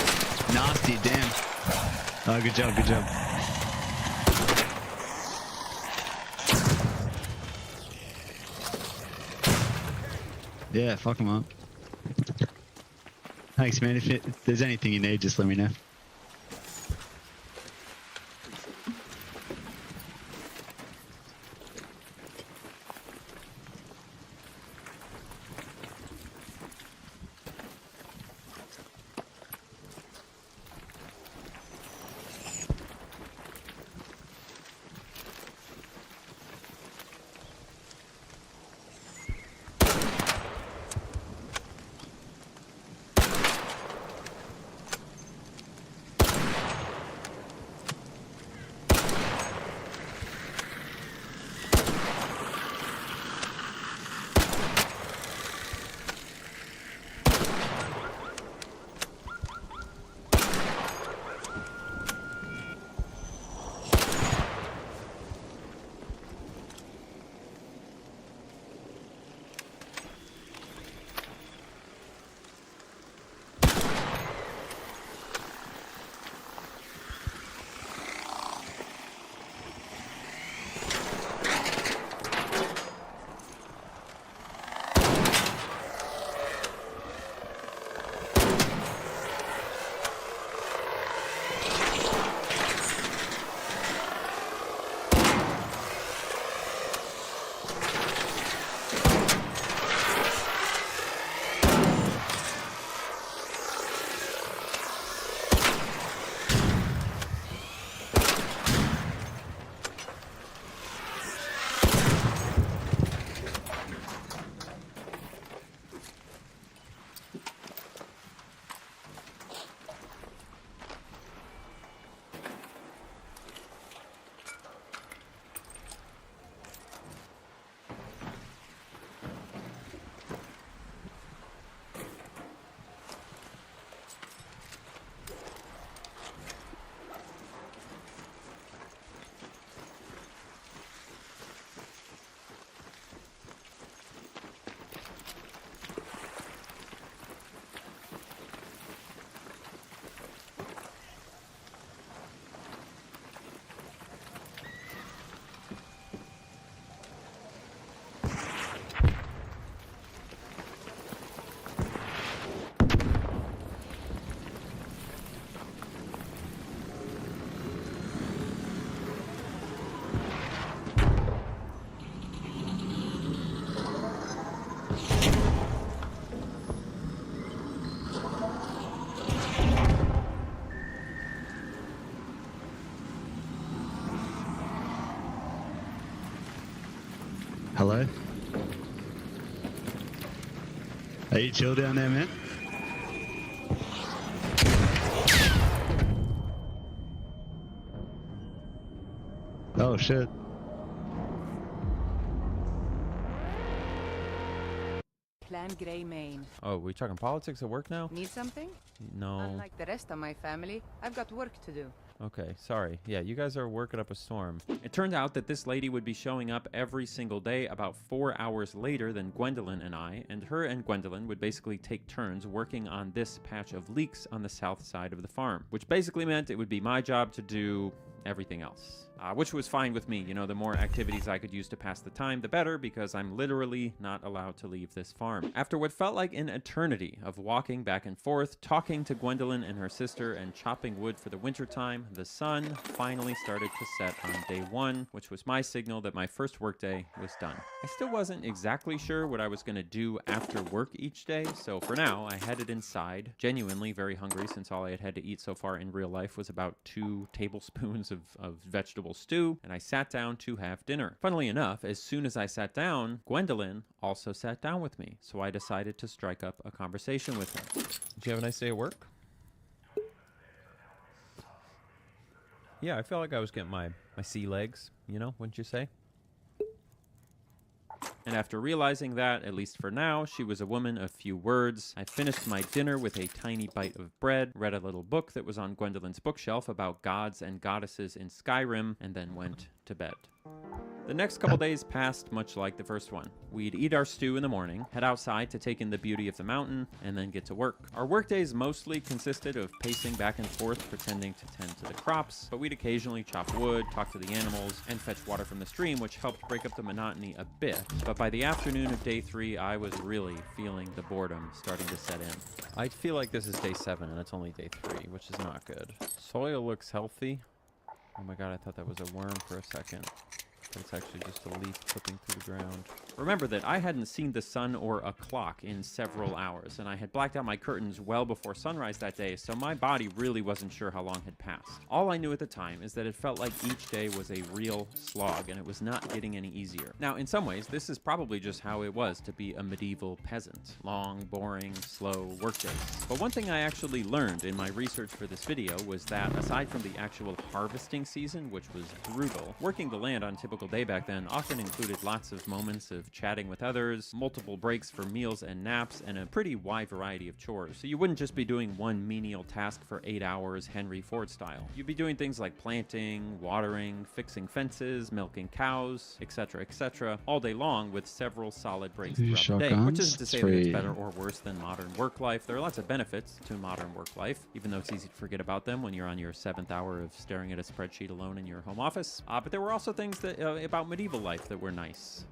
nasty, damn. Oh, good job, good job. Yeah, fuck him up. Thanks, man. If there's anything you need, just let me know. Hello? Are you chill down there, man? Oh, shit. Plan Grey, Maine. Oh, we talking politics at work now? Need something? No. Unlike the rest of my family, I've got work to do. Okay, sorry. Yeah, you guys are working up a storm. It turned out that this lady would be showing up every single day about 4 hours later than Gwendolyn and I, and her and Gwendolyn would basically take turns working on this patch of leeks on the south side of the farm, which basically meant it would be my job to do everything else. Which was fine with me. You know, the more activities I could use to pass the time, the better, because I'm literally not allowed to leave this farm. After what felt like an eternity of walking back and forth, talking to Gwendolyn and her sister, and chopping wood for the wintertime, the sun finally started to set on day one, which was my signal that my first workday was done. I still wasn't exactly sure what I was going to do after work each day, so for now, I headed inside, genuinely very hungry since all I had had to eat so far in real life was about 2 tablespoons of vegetable stew, and I sat down to have dinner. Funnily enough, as soon as I sat down, Gwendolyn also sat down with me, so I decided to strike up a conversation with her. Did you have a nice day at work? Yeah, I felt like I was getting my sea legs, you know, wouldn't you say? And after realizing that, at least for now, she was a woman of few words, I finished my dinner with a tiny bite of bread, read a little book that was on Gwendolyn's bookshelf about gods and goddesses in Skyrim, and then went to bed. The next couple days passed much like the first one. We'd eat our stew in the morning, head outside to take in the beauty of the mountain, and then get to work. Our work days mostly consisted of pacing back and forth, pretending to tend to the crops, but we'd occasionally chop wood, talk to the animals, and fetch water from the stream, which helped break up the monotony a bit. But by the afternoon of day 3, I was really feeling the boredom starting to set in. I feel like this is day 7 and it's only day 3, which is not good. Soil looks healthy. Oh my god, I thought that was a worm for a second. But it's actually just a leaf clipping through the ground. Remember that I hadn't seen the sun or a clock in several hours, and I had blacked out my curtains well before sunrise that day, so my body really wasn't sure how long had passed. All I knew at the time is that it felt like each day was a real slog, and it was not getting any easier. Now, in some ways, this is probably just how it was to be a medieval peasant. Long, boring, slow workdays. But one thing I actually learned in my research for this video was that, aside from the actual harvesting season, which was brutal, working the land on typical day back then often included lots of moments of chatting with others, multiple breaks for meals and naps, and a pretty wide variety of chores. So you wouldn't just be doing one menial task for 8 hours Henry Ford style. You'd be doing things like planting, watering, fixing fences, milking cows, etc., all day long with several solid breaks throughout the day, which isn't to say that it's better or worse than modern work life. There are lots of benefits to modern work life, even though it's easy to forget about them when you're on your 7th hour of staring at a spreadsheet alone in your home office. But there were also things that about medieval life that were nice-ish.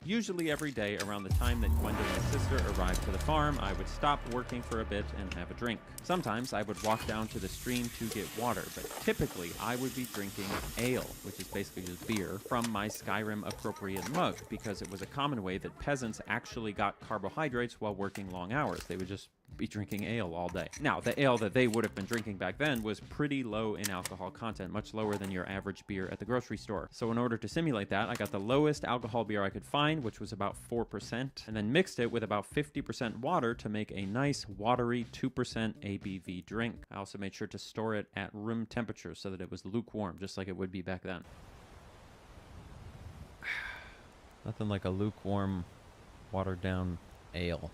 Usually every day around the time that Gwendolyn's sister arrived to the farm, I would stop working for a bit and have a drink. Sometimes I would walk down to the stream to get water, but typically I would be drinking ale, which is basically just beer, from my Skyrim appropriate mug, because it was a common way that peasants actually got carbohydrates while working long hours. They would just be drinking ale all day. Now, the ale that they would have been drinking back then was pretty low in alcohol content, much lower than your average beer at the grocery store. So in order to simulate that, I got the lowest alcohol beer I could find, which was about 4%, and then mixed it with about 50% water to make a nice, watery 2% ABV drink. I also made sure to store it at room temperature so that it was lukewarm, just like it would be back then. Nothing like a lukewarm, watered down ale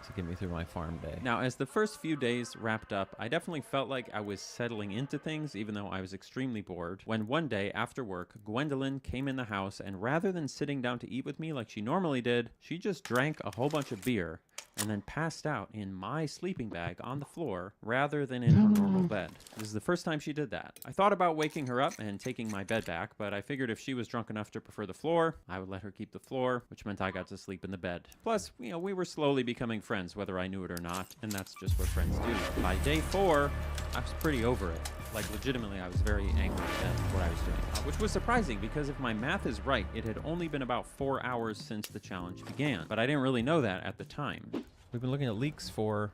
to get me through my farm day. Now, as the first few days wrapped up, I definitely felt like I was settling into things, even though I was extremely bored, when one day after work, Gwendolyn came in the house, and rather than sitting down to eat with me like she normally did, she just drank a whole bunch of beer and then passed out in my sleeping bag on the floor rather than in her normal bed. This is the first time she did that. I thought about waking her up and taking my bed back, but I figured if she was drunk enough to prefer the floor, I would let her keep the floor, which meant I got to sleep in the bed. Plus, we were slowly becoming friends, whether I knew it or not, and that's just what friends do. By day 4, I was pretty over it. Like, legitimately, I was very angry at what I was doing, which was surprising because if my math is right, it had only been about 4 hours since the challenge began, but I didn't really know that at the time. We've been looking at leaks for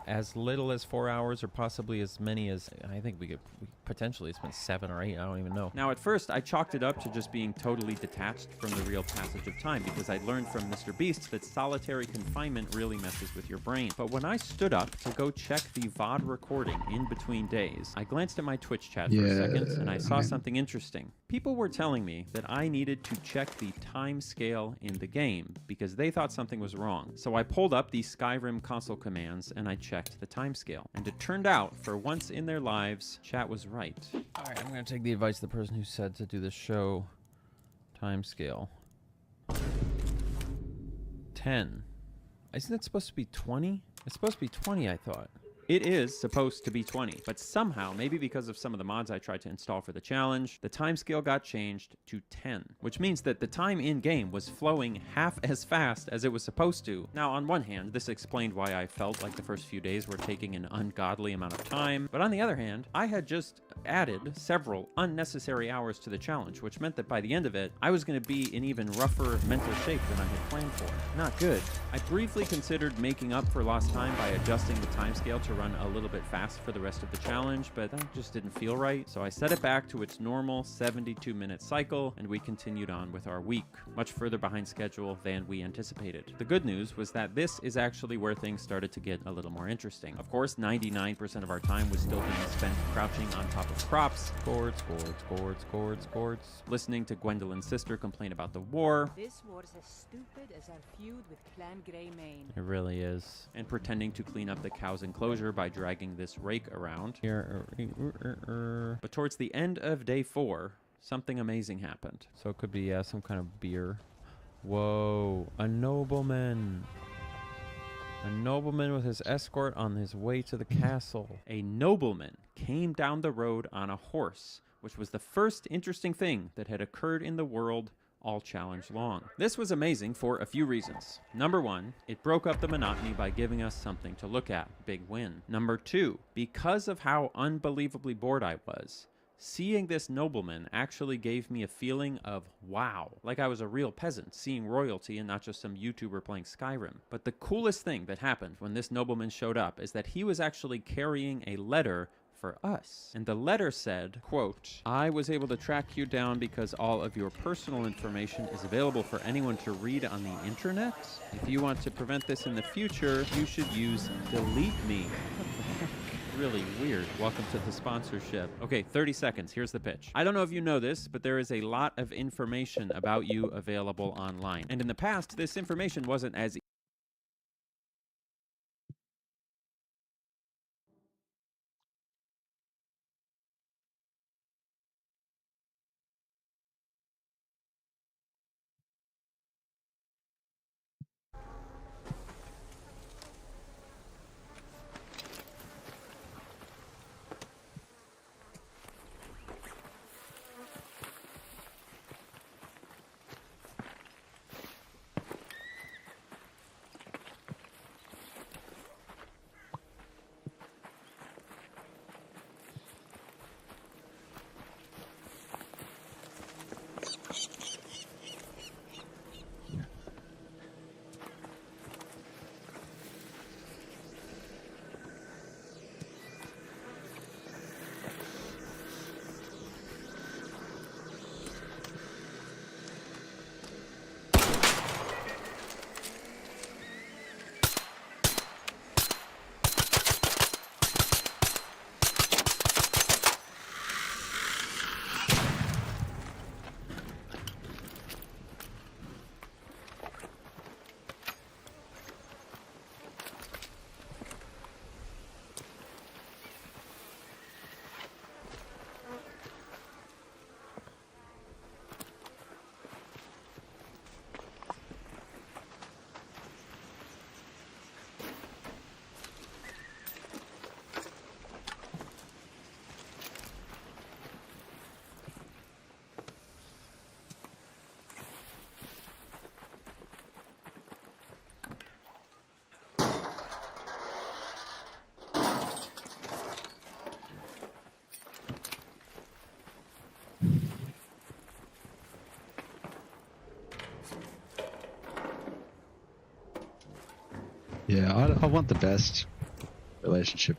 as little as 4 hours, or possibly as many as, I think we could potentially spend 7 or 8, I don't even know. Now, at first, I chalked it up to just being totally detached from the real passage of time, because I'd learned from Mr. Beast that solitary confinement really messes with your brain. But when I stood up to go check the VOD recording in between days, I glanced at my Twitch chat for a second, and I saw something interesting. People were telling me that I needed to check the time scale in the game, because they thought something was wrong. So I pulled up the Skyrim console commands, and I checked the time scale. And it turned out, for once in their lives, chat was right. All right, I'm going to take the advice of the person who said to do the show timescale. 10. Isn't it supposed to be 20? It's supposed to be 20, I thought. It is supposed to be 20, but somehow, maybe because of some of the mods I tried to install for the challenge, the timescale got changed to 10, which means that the time in-game was flowing half as fast as it was supposed to. Now, on one hand, this explained why I felt like the first few days were taking an ungodly amount of time, but on the other hand, I had just added several unnecessary hours to the challenge, which meant that by the end of it, I was going to be in even rougher mental shape than I had planned for. Not good. I briefly considered making up for lost time by adjusting the timescale to run a little bit fast for the rest of the challenge, but that just didn't feel right, so I set it back to its normal 72-minute cycle, and we continued on with our week, much further behind schedule than we anticipated. The good news was that this is actually where things started to get a little more interesting. Of course, 99% of our time was still being spent crouching on top of crops, listening to Gwendolyn's sister complain about the war. This war's as stupid as our feud with Clan Grey Mane. It really is. And pretending to clean up the cow's enclosure by dragging this rake around. But towards the end of day 4, something amazing happened. So it could be some kind of beer. Whoa, a nobleman. A nobleman with his escort on his way to the castle. A nobleman came down the road on a horse, which was the first interesting thing that had occurred in the world all challenge long. This was amazing for a few reasons. Number one, it broke up the monotony by giving us something to look at. Big win. Number two, because of how unbelievably bored I was, seeing this nobleman actually gave me a feeling of wow, like I was a real peasant seeing royalty and not just some YouTuber playing Skyrim. But the coolest thing that happened when this nobleman showed up is that he was actually carrying a letter for us. And the letter said, quote, I was able to track you down because all of your personal information is available for anyone to read on the internet. If you want to prevent this in the future, you should use delete me. What the heck? Really weird. Welcome to the sponsorship. Okay, 30 seconds. Here's the pitch. I don't know if you know this, but there is a lot of information about you available online. And in the past, this information wasn't as Yeah, I want the best relationship.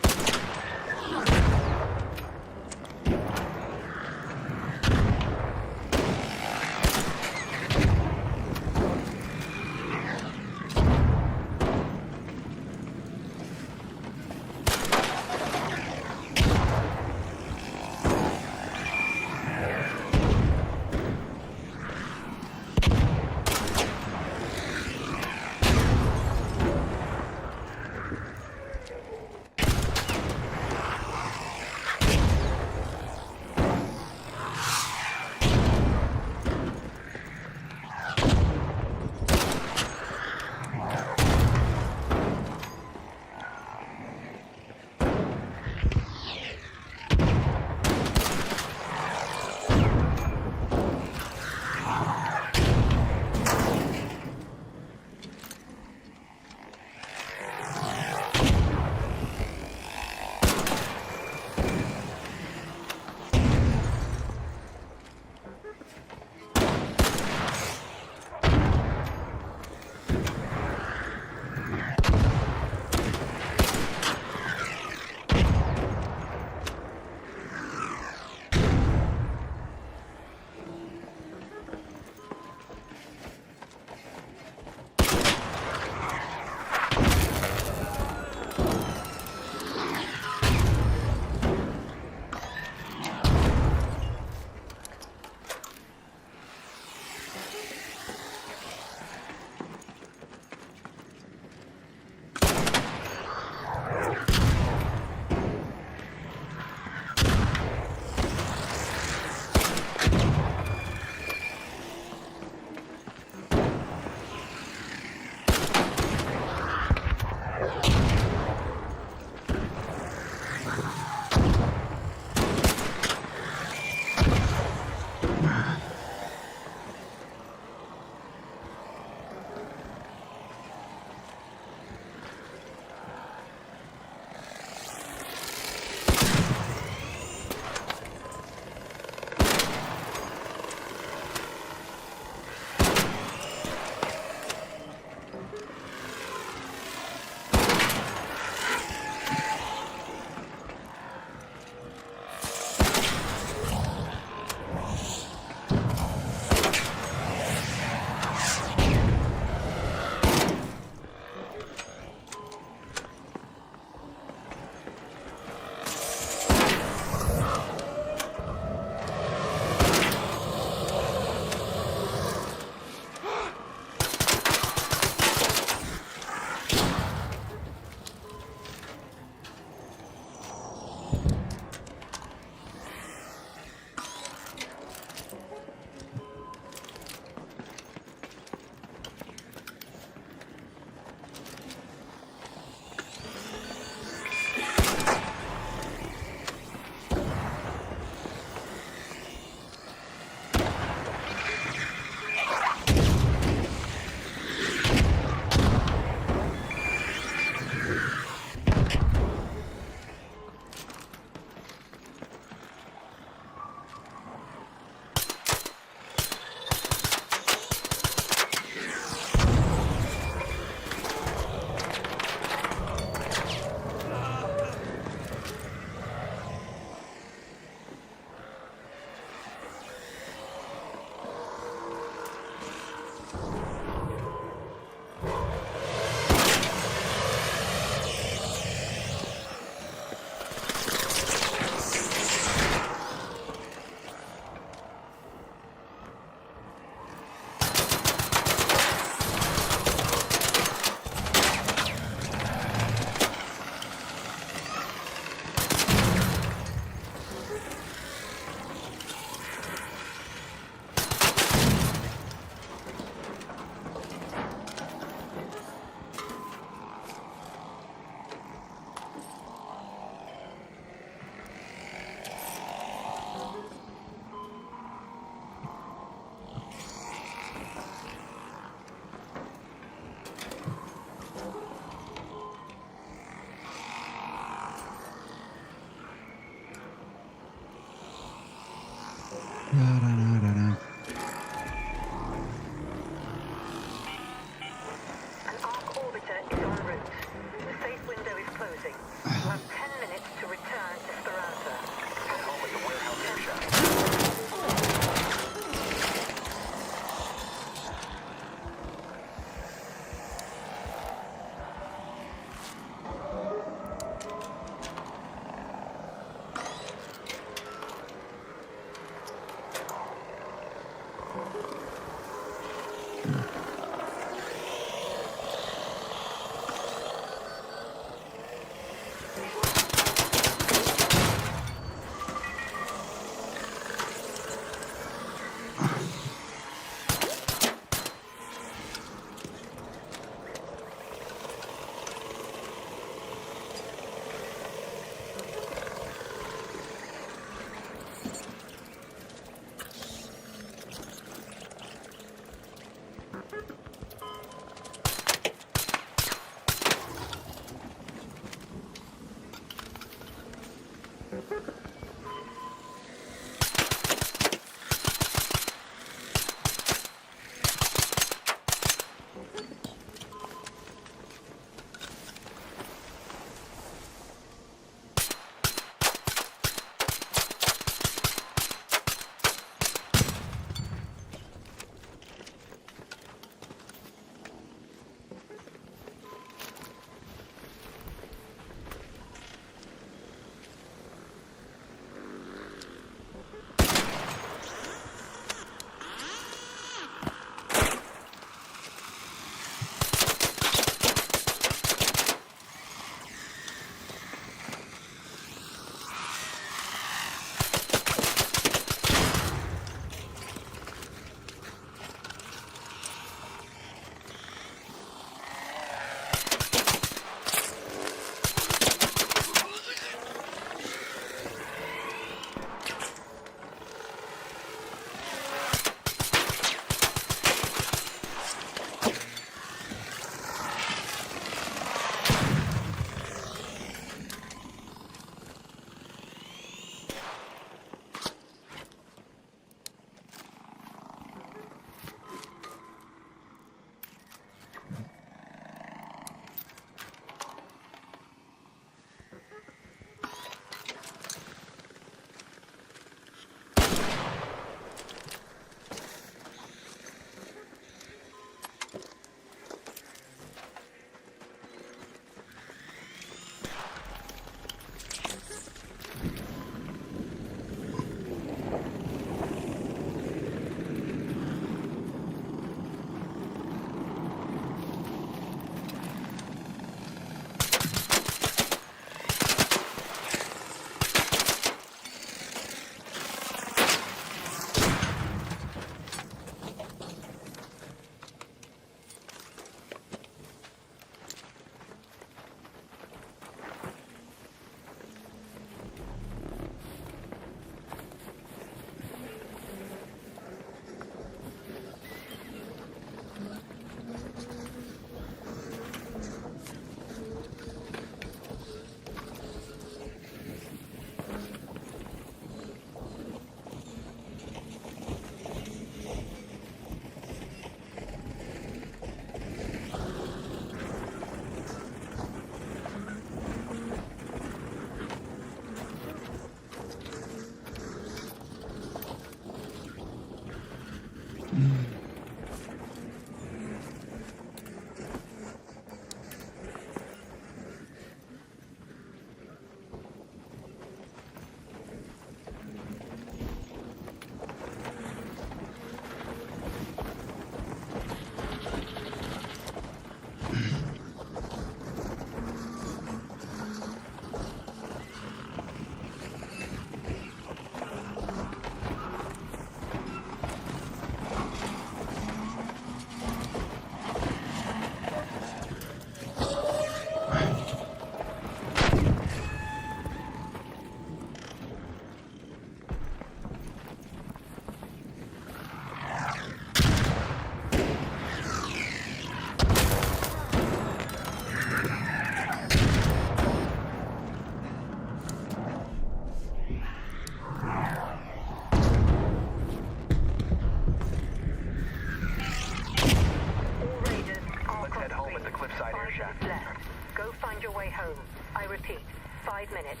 air shaft. left. Go find your way home. I repeat, 5 minutes.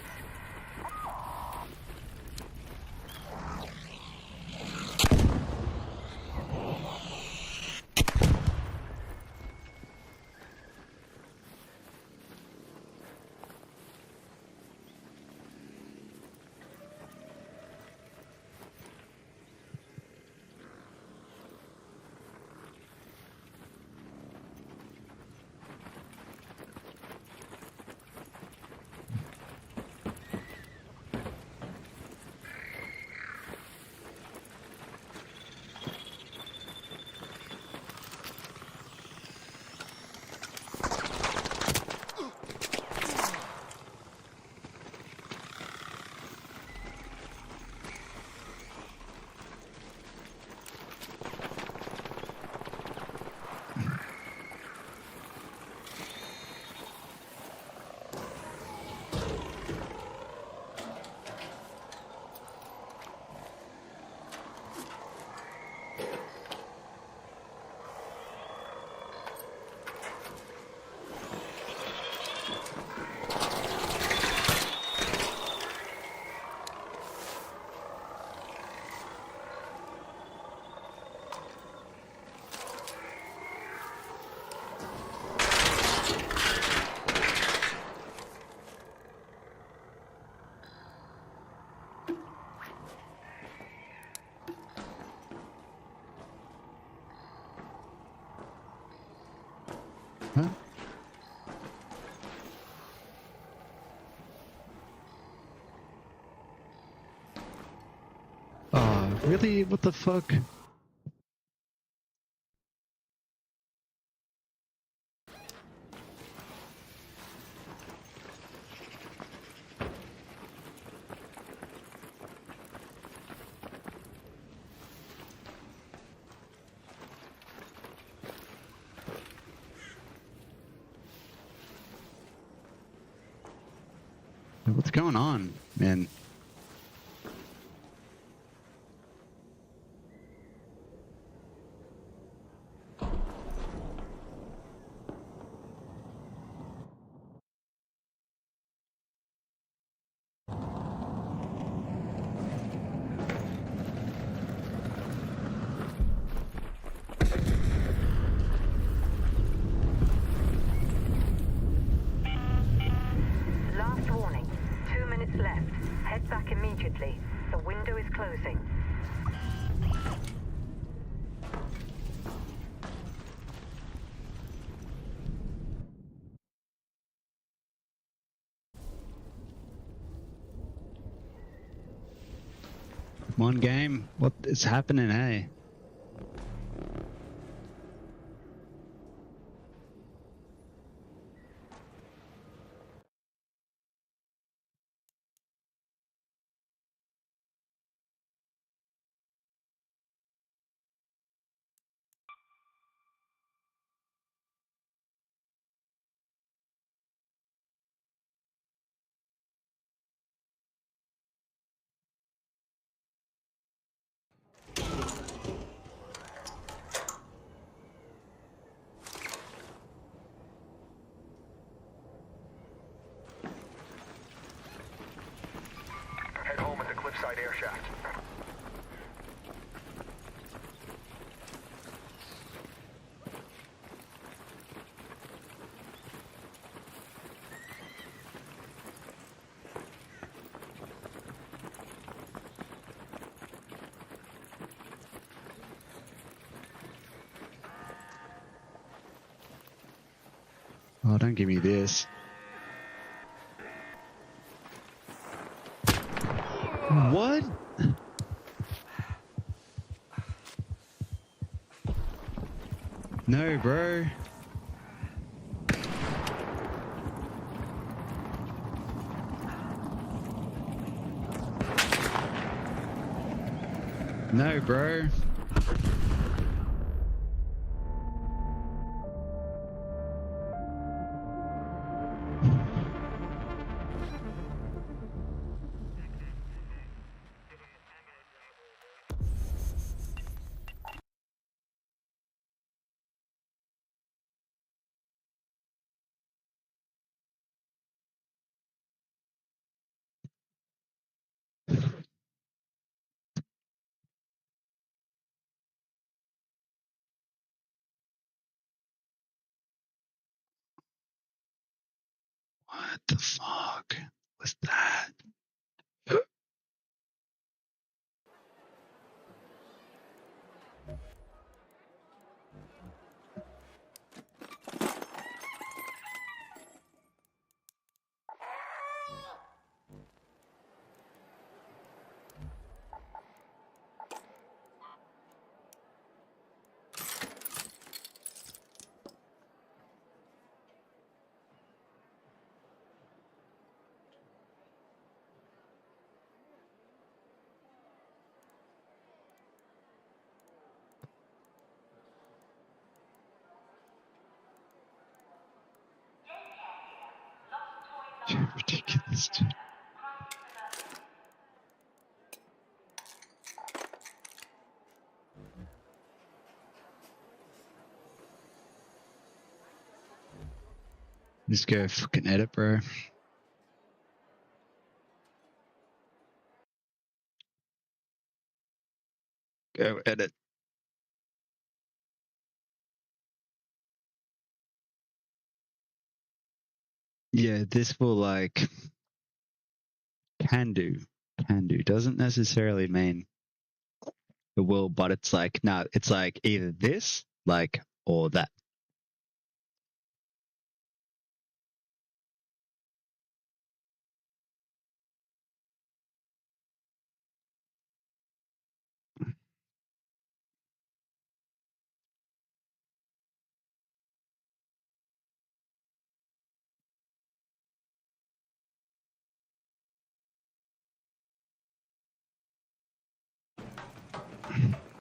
Huh? Really? What the fuck? What's going on, man? Last warning. 2 minutes left. Head back immediately. The window is closing. Come on, game. What is happening, hey? Head home at the cliffside air shaft. Oh, don't give me this. What? No, bro. No, bro. What the fuck was that? You're ridiculous, dude. Just go fucking edit, bro. Go edit. Yeah, this will like can do. Can do. Doesn't necessarily mean it will, but it's like no, it's like either this, like, or that.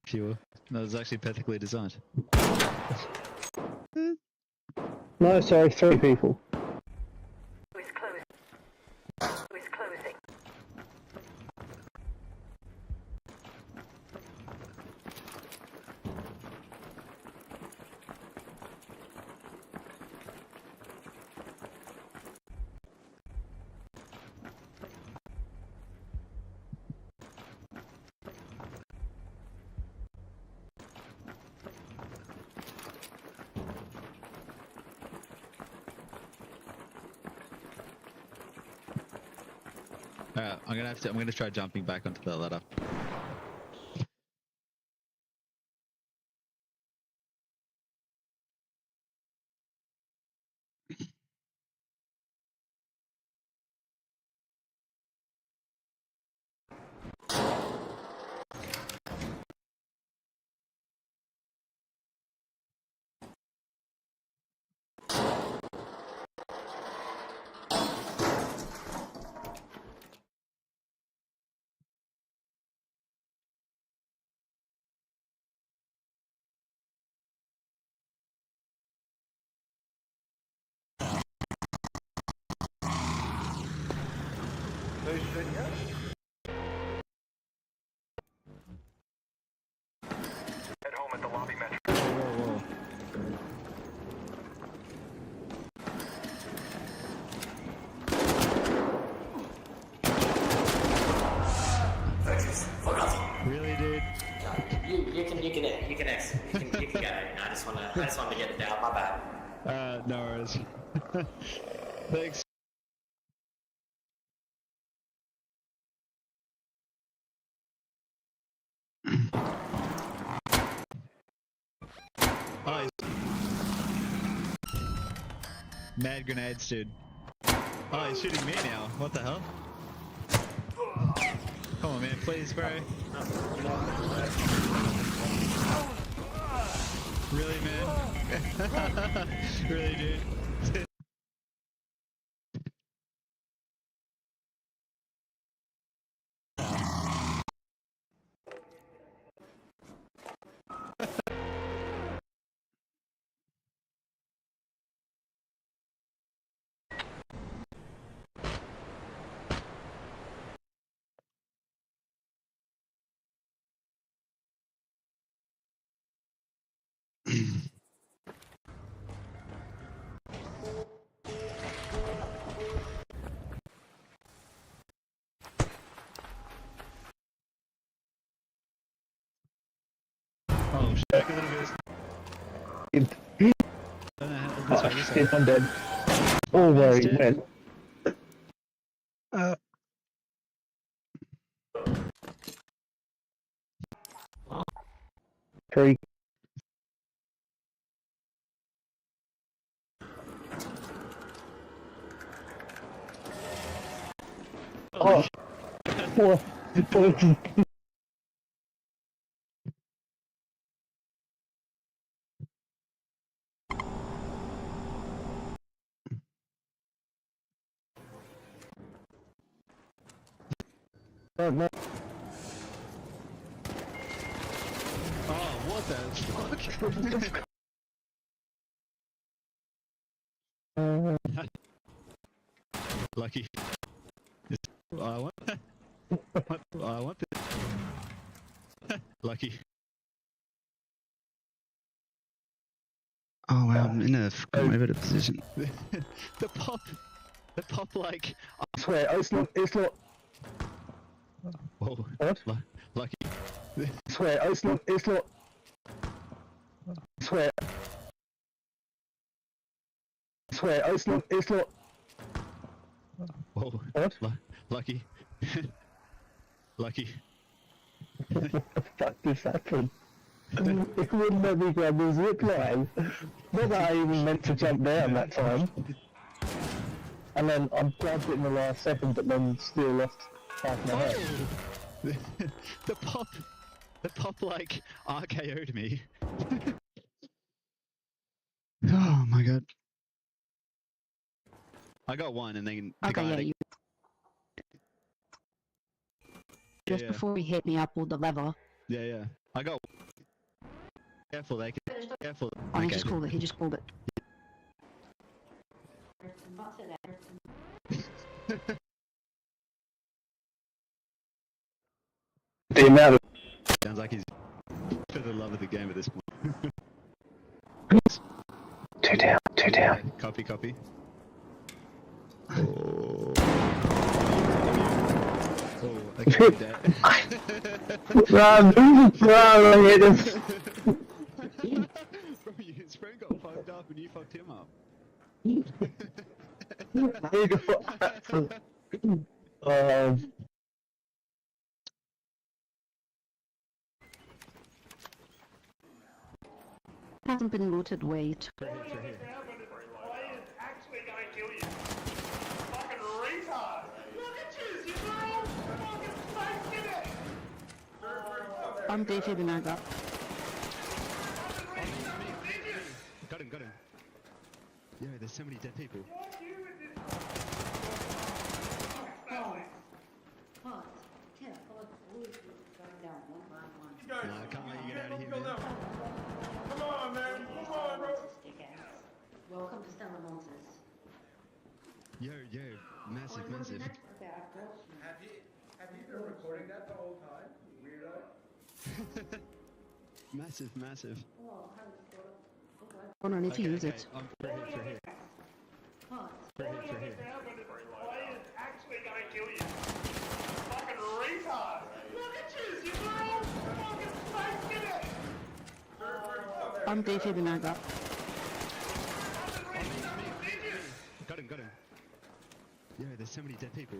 Sure. No, it's actually perfectly designed. No, sorry, 3 people. Is closing. Is closing. Alright, I'm gonna try jumping back onto the ladder. Head home at the lobby metro. Really, dude? You can get it. I just wanted to get it down. My bad. No worries. Thanks. Oh, mad grenades, dude. Oh, he's shooting me now. What the hell? Come on, man, please, bro. Really, man? Really, dude? Oh, shit, a little bit. I'm dead. Oh, where he went. Three. Oh. Four. No. Oh, what the fuck? Lucky. I want. I want this. Lucky. Oh wow, I'm in a commoted position. the pop, like. I swear, it's not. Whoa. What? Lucky. I swear, it's not. I swear. I swear, it's not. Whoa. What? Lucky. Lucky. What the fuck just happened? It wouldn't let me grab the zip line. Not that I even meant to jump down that time. And then I grabbed it in the last second, but then still lost half my head. the pop like RKO'd me. Oh my god. I got one and then the Okay, guy yeah, that- you... Just before he hit me, I pulled the lever. Yeah. I got. Careful, they can. Careful. Oh, he Okay. just called it. He just called it. The amount of... Sounds like he's for the love of the game at this point. Two down. Copy. Oh, okay, Dad. Run! I hit him! Bro, his friend got fucked up and you fucked him up. Hasn't been looted, wait. I'm defibing I got. Got him. Yeah, there's so many dead people. No, I can't let you get out of here, man. Come on, man. Come on, bro. Welcome to Stella Montes. Yo, massive. Have you been recording that the whole time, you weirdo? massive. Oh no, I need to use it. I'm through here. Actually gonna kill you. Fucking retard. Look at you fucking face it. I'm defibing I got. Got him. Yeah, there's so many dead people.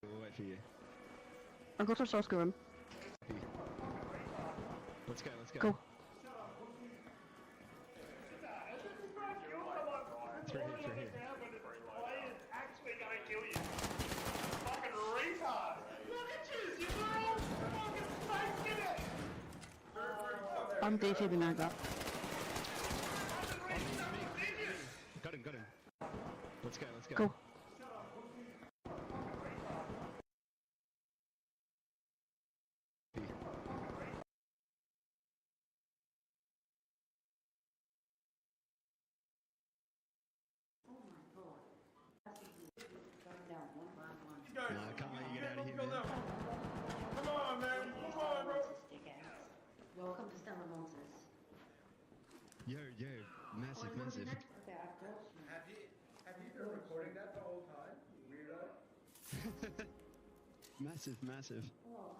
We'll wait for you. I got a source room. Let's go. Go. Through here. Actually gonna kill you. Fucking retard. Look at you fucking face it. I'm defibing I got. Got him. Let's go. Go. No, I can't let you get out of here, man. Come on, man. Come on, bro. Welcome to Stella Montes. Yo, Massive, massive. Have you been recording that the whole time, you weirdo? Massive, massive. Oh,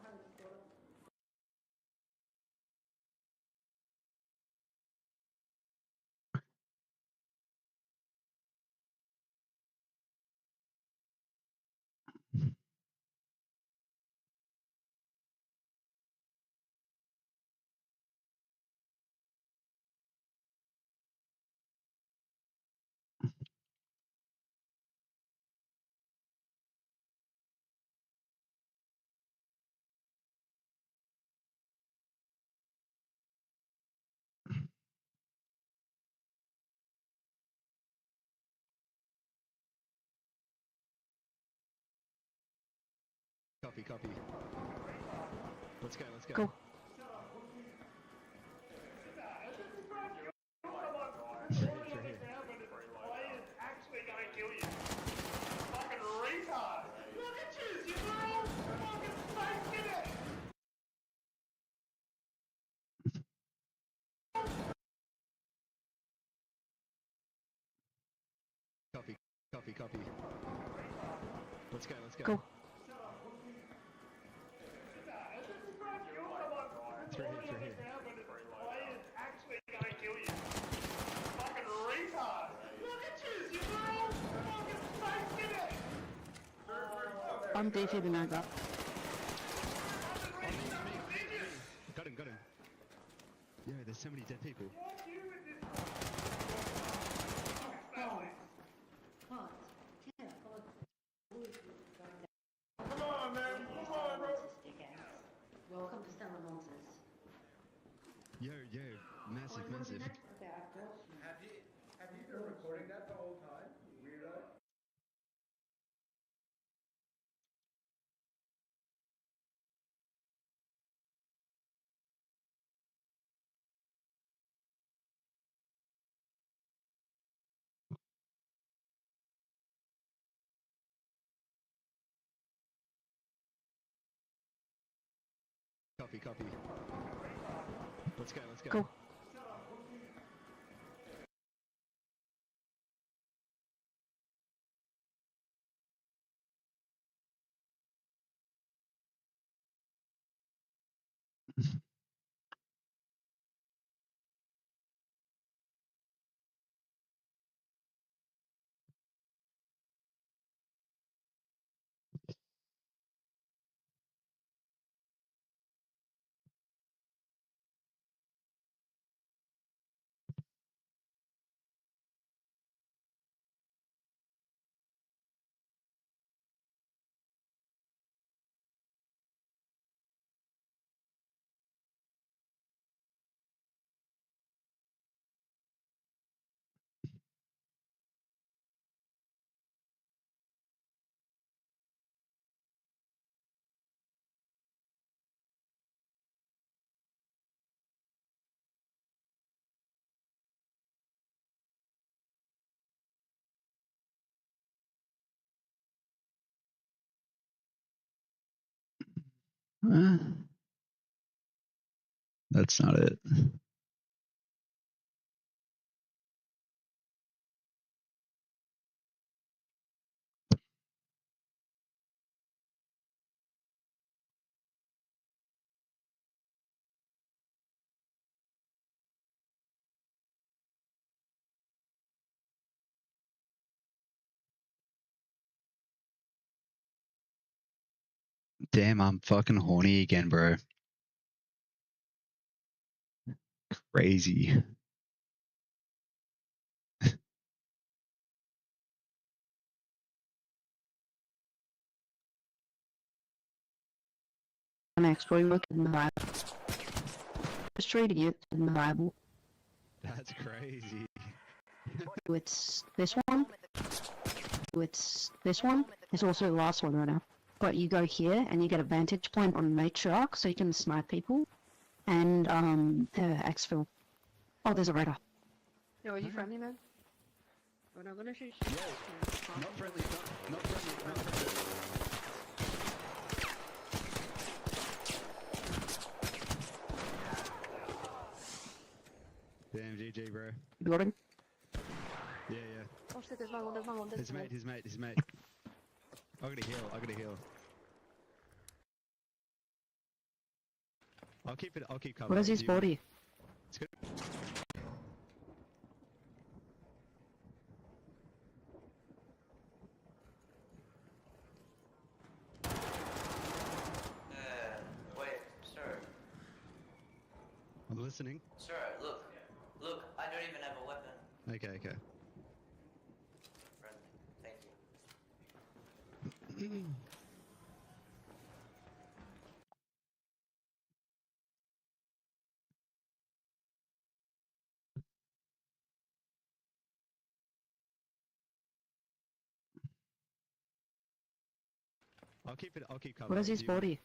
Copy, copy. Let's go, let's go. Go. Actually gonna kill you. Fucking retard. Look at you know? Fucking fake it. Copy, copy, copy. Let's go, let's go. Go. Through here. Actually gonna kill you. Fucking retard. Look at you know? Fucking fake it. I'm defeating over. Got him. Yo, there's so many dead people. Come on, man. Come on, bro. Welcome to Stella Monsters. Yo, massive, massive. Have you been recording that the whole time, you weirdo? Copy. Let's go, let's go. Go. That's not it. Damn, I'm fucking horny again, bro. Crazy. Next, we look in the Bible. Just treating it in the Bible. That's crazy. It's this one. It's this one. It's also the last one right now. But you go here and you get a vantage point on Matriarch so you can snipe people. And exfil. Oh, there's a radar. Yo, are you friendly, man? We're not gonna shoot. Not friendly, not friendly. Damn, GG, bro. You got him? Yeah, yeah. Oh shit, there's one, there's one, there's His one. mate, his mate, his mate. I gotta heal, I gotta heal. I'll keep cover. Where's his body? It's good. Wait, sir. I'm listening. Sir, look. Look, I don't even have a weapon. Okay, okay. Friendly. Thank you. I'll keep cover. Where's his body?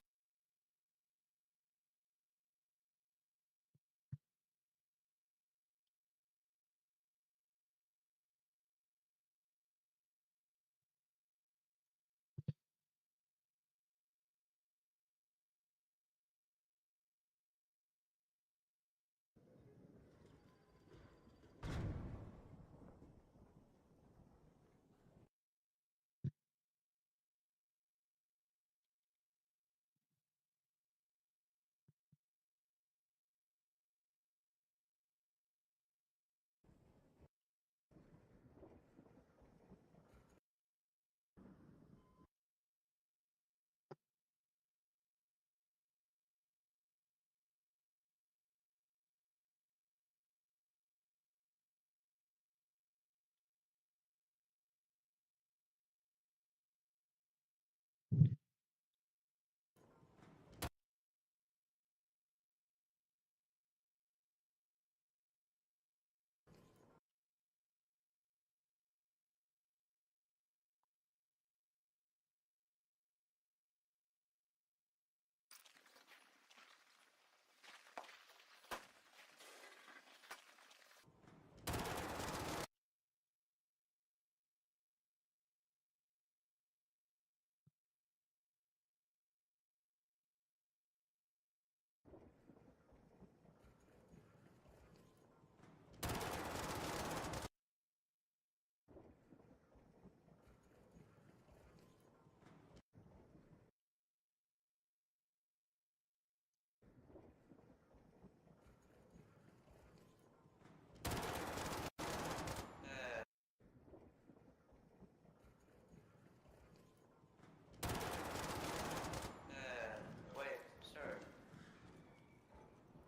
Wait, sir.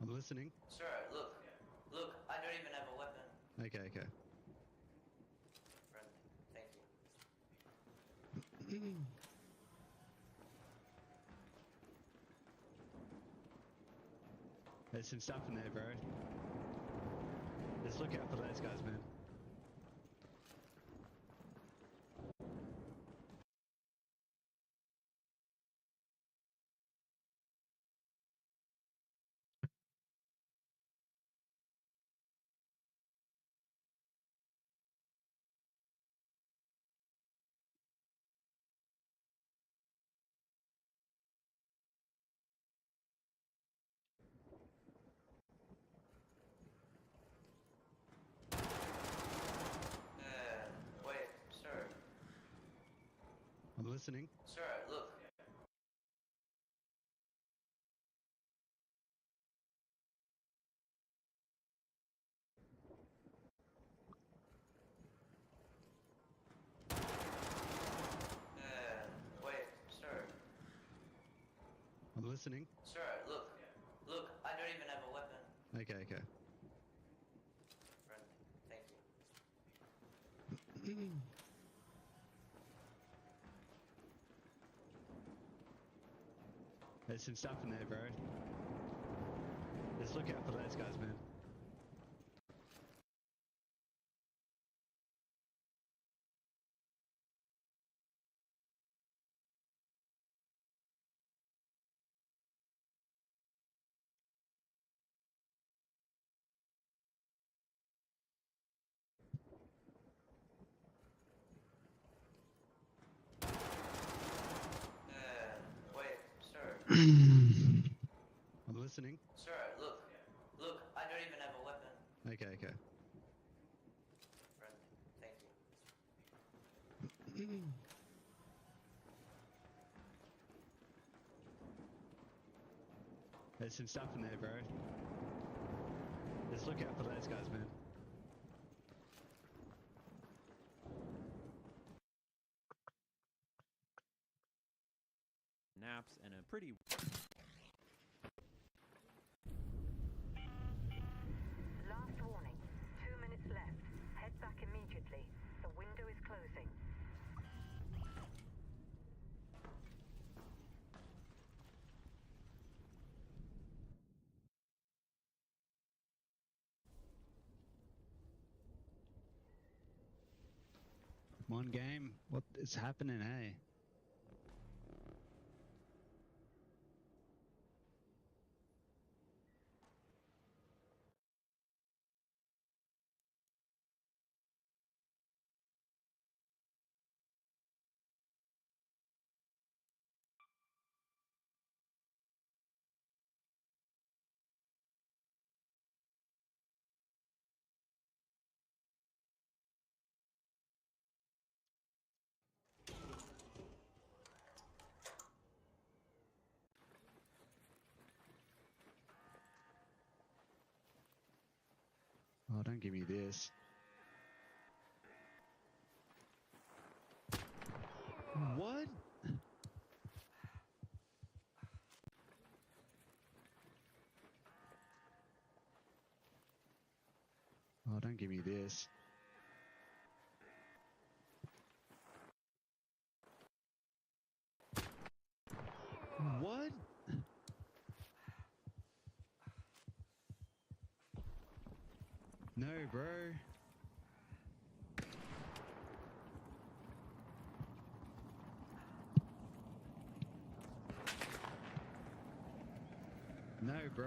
I'm listening. Sir, look. Look, I don't even have a weapon. Okay, okay. Friendly. Thank you. There's some stuff in there, bro. Just look out for those guys, man. Wait, sir. I'm listening. Sir, look. Wait, sir. I'm listening. Sir, look. Look, I don't even have a weapon. Okay, okay. Friendly. Thank you. There's some stuff in there, bro. Just look out for those guys, man. Wait, sir. I'm listening. Sir, look. Look, I don't even have a weapon. Okay, okay. Thank you. There's some stuff in there, bro. Just look out for those guys, man. Naps and a pretty... Last warning. 2 minutes left. Head back immediately. The window is closing. Come on, game. What is happening, hey? Oh, don't give me this. What? Oh, don't give me this. What? No, bro. No, bro.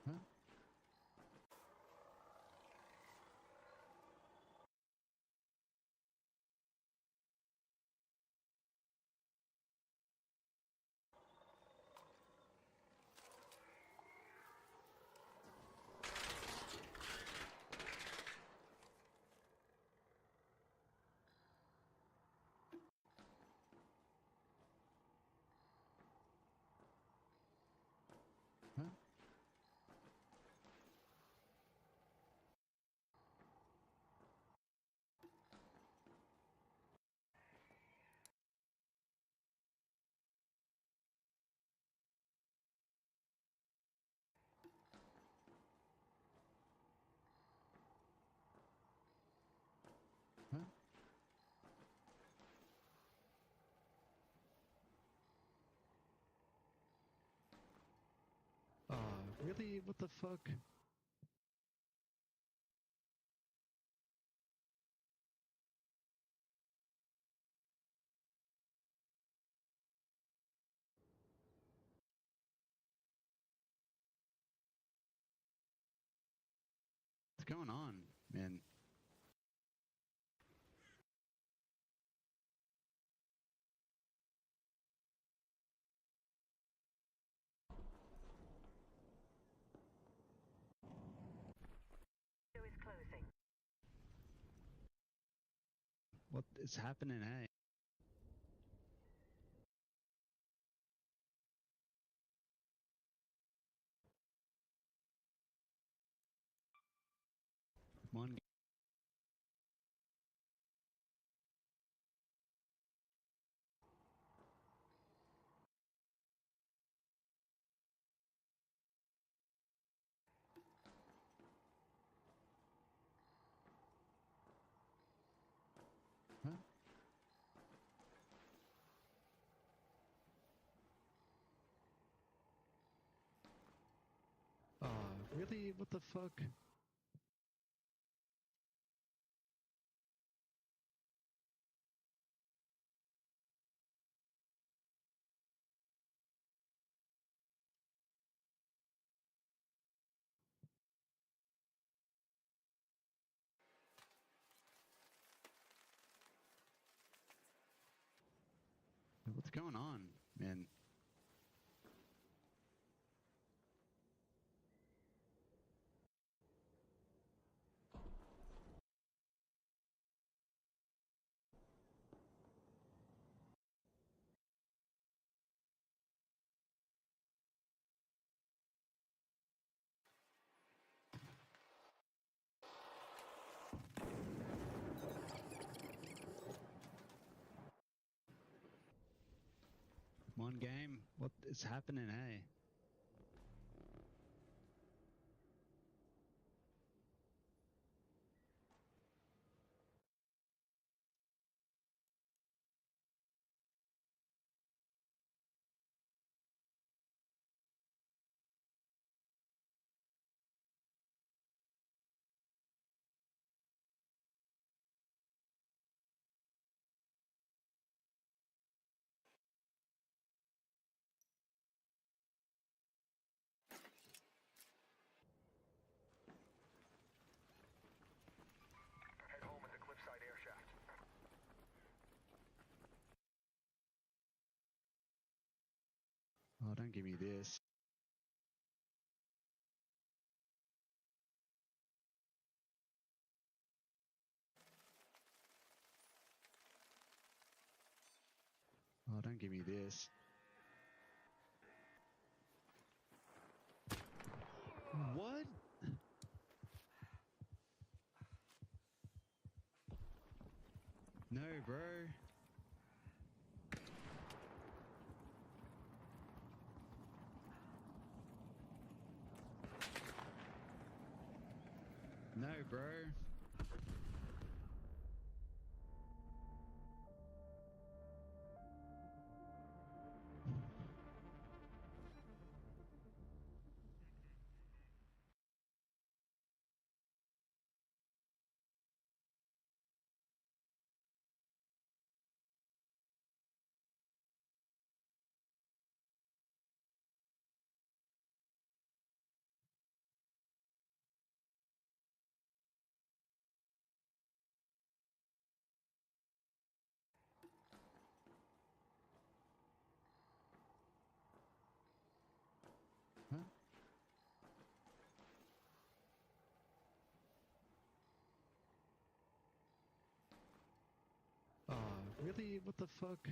Huh? Huh? Huh? Oh, really? What the fuck? What's going on, man? Window is closing. What is happening, hey? Mon Huh? Oh, really? What the fuck? What's going on, man? One game? What is happening, hey? Head home at the cliffside air shaft. Oh, don't give me this. Oh, don't give me this. What? No, bro. No, bro. Huh? Oh, really? What the fuck?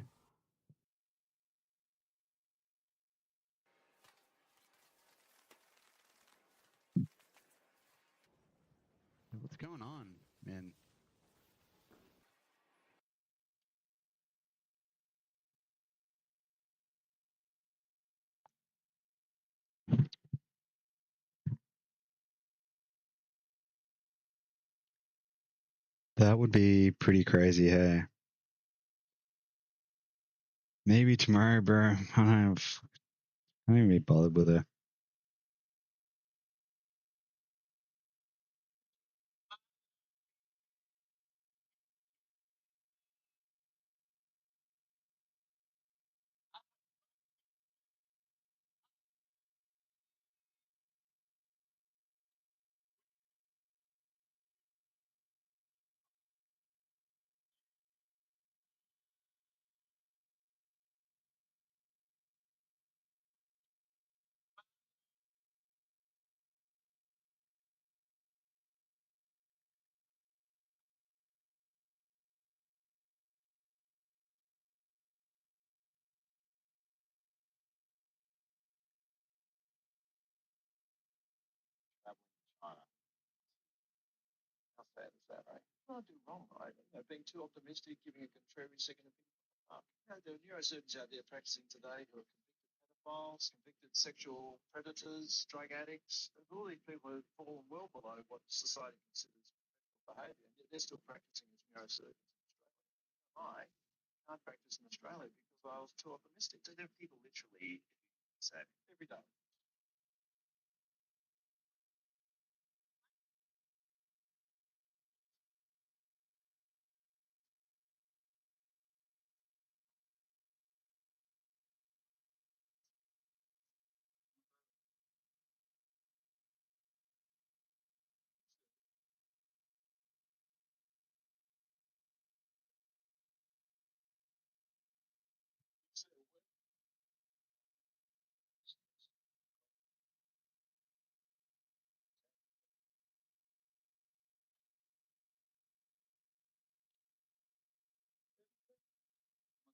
What's going on, man? That would be pretty crazy, hey? Maybe tomorrow, bro. I don't even be bothered with it. What did I do wrong, right? Being too optimistic, giving a contrary second opinion. There are neurosurgeons out there practicing today who are convicted pedophiles, convicted sexual predators, drug addicts. All these people have fallen well below what society considers professional behaviour, and yet they're still practicing as neurosurgeons in Australia. I can't practice in Australia because I was too optimistic. So there are people literally sad every day.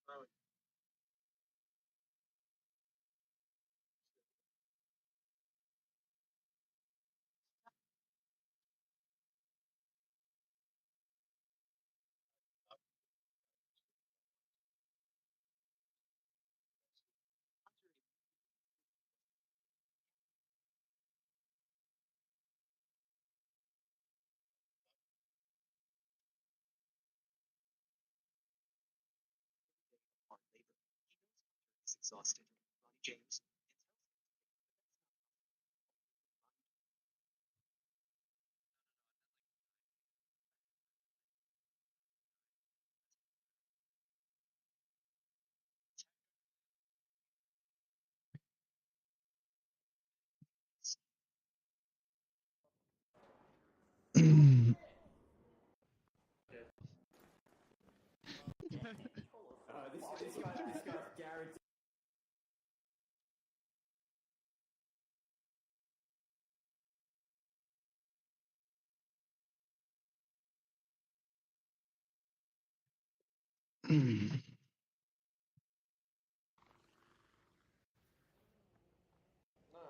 hard labor. He knows Hunter is exhausted. Ronnie James and tells him to stay, but that's not Ronnie. This guy's guaranteed. No,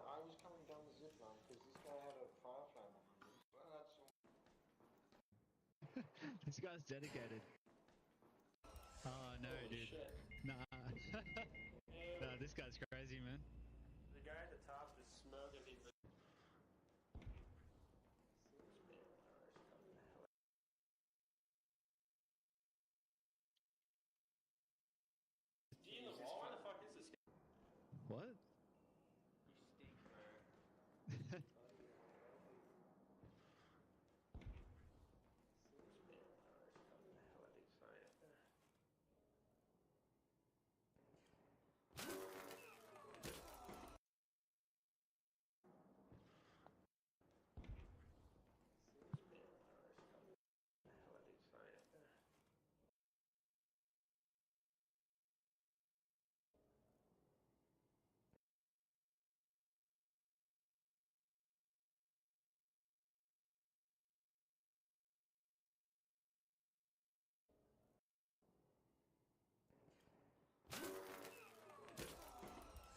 I was coming down the zip line because this guy had a fire flame behind him. Well, that's all. This guy's dedicated. Oh no, Holy dude. shit. Nah. Nah, this guy's crazy, man. The guy at the top is smoking. He's like, D in the wall? Why the fuck is this guy? What? You stink, bro.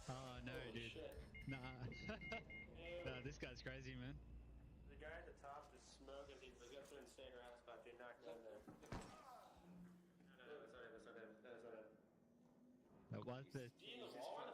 Oh no, Holy dude. shit. Nah. Nah, this guy's crazy, man. The guy at the top is smoking. He's like, that's an insane rat spot. Dude, knock down there. No, it's not him. It's not him. No, it's not him. What's this? D in the wall? Why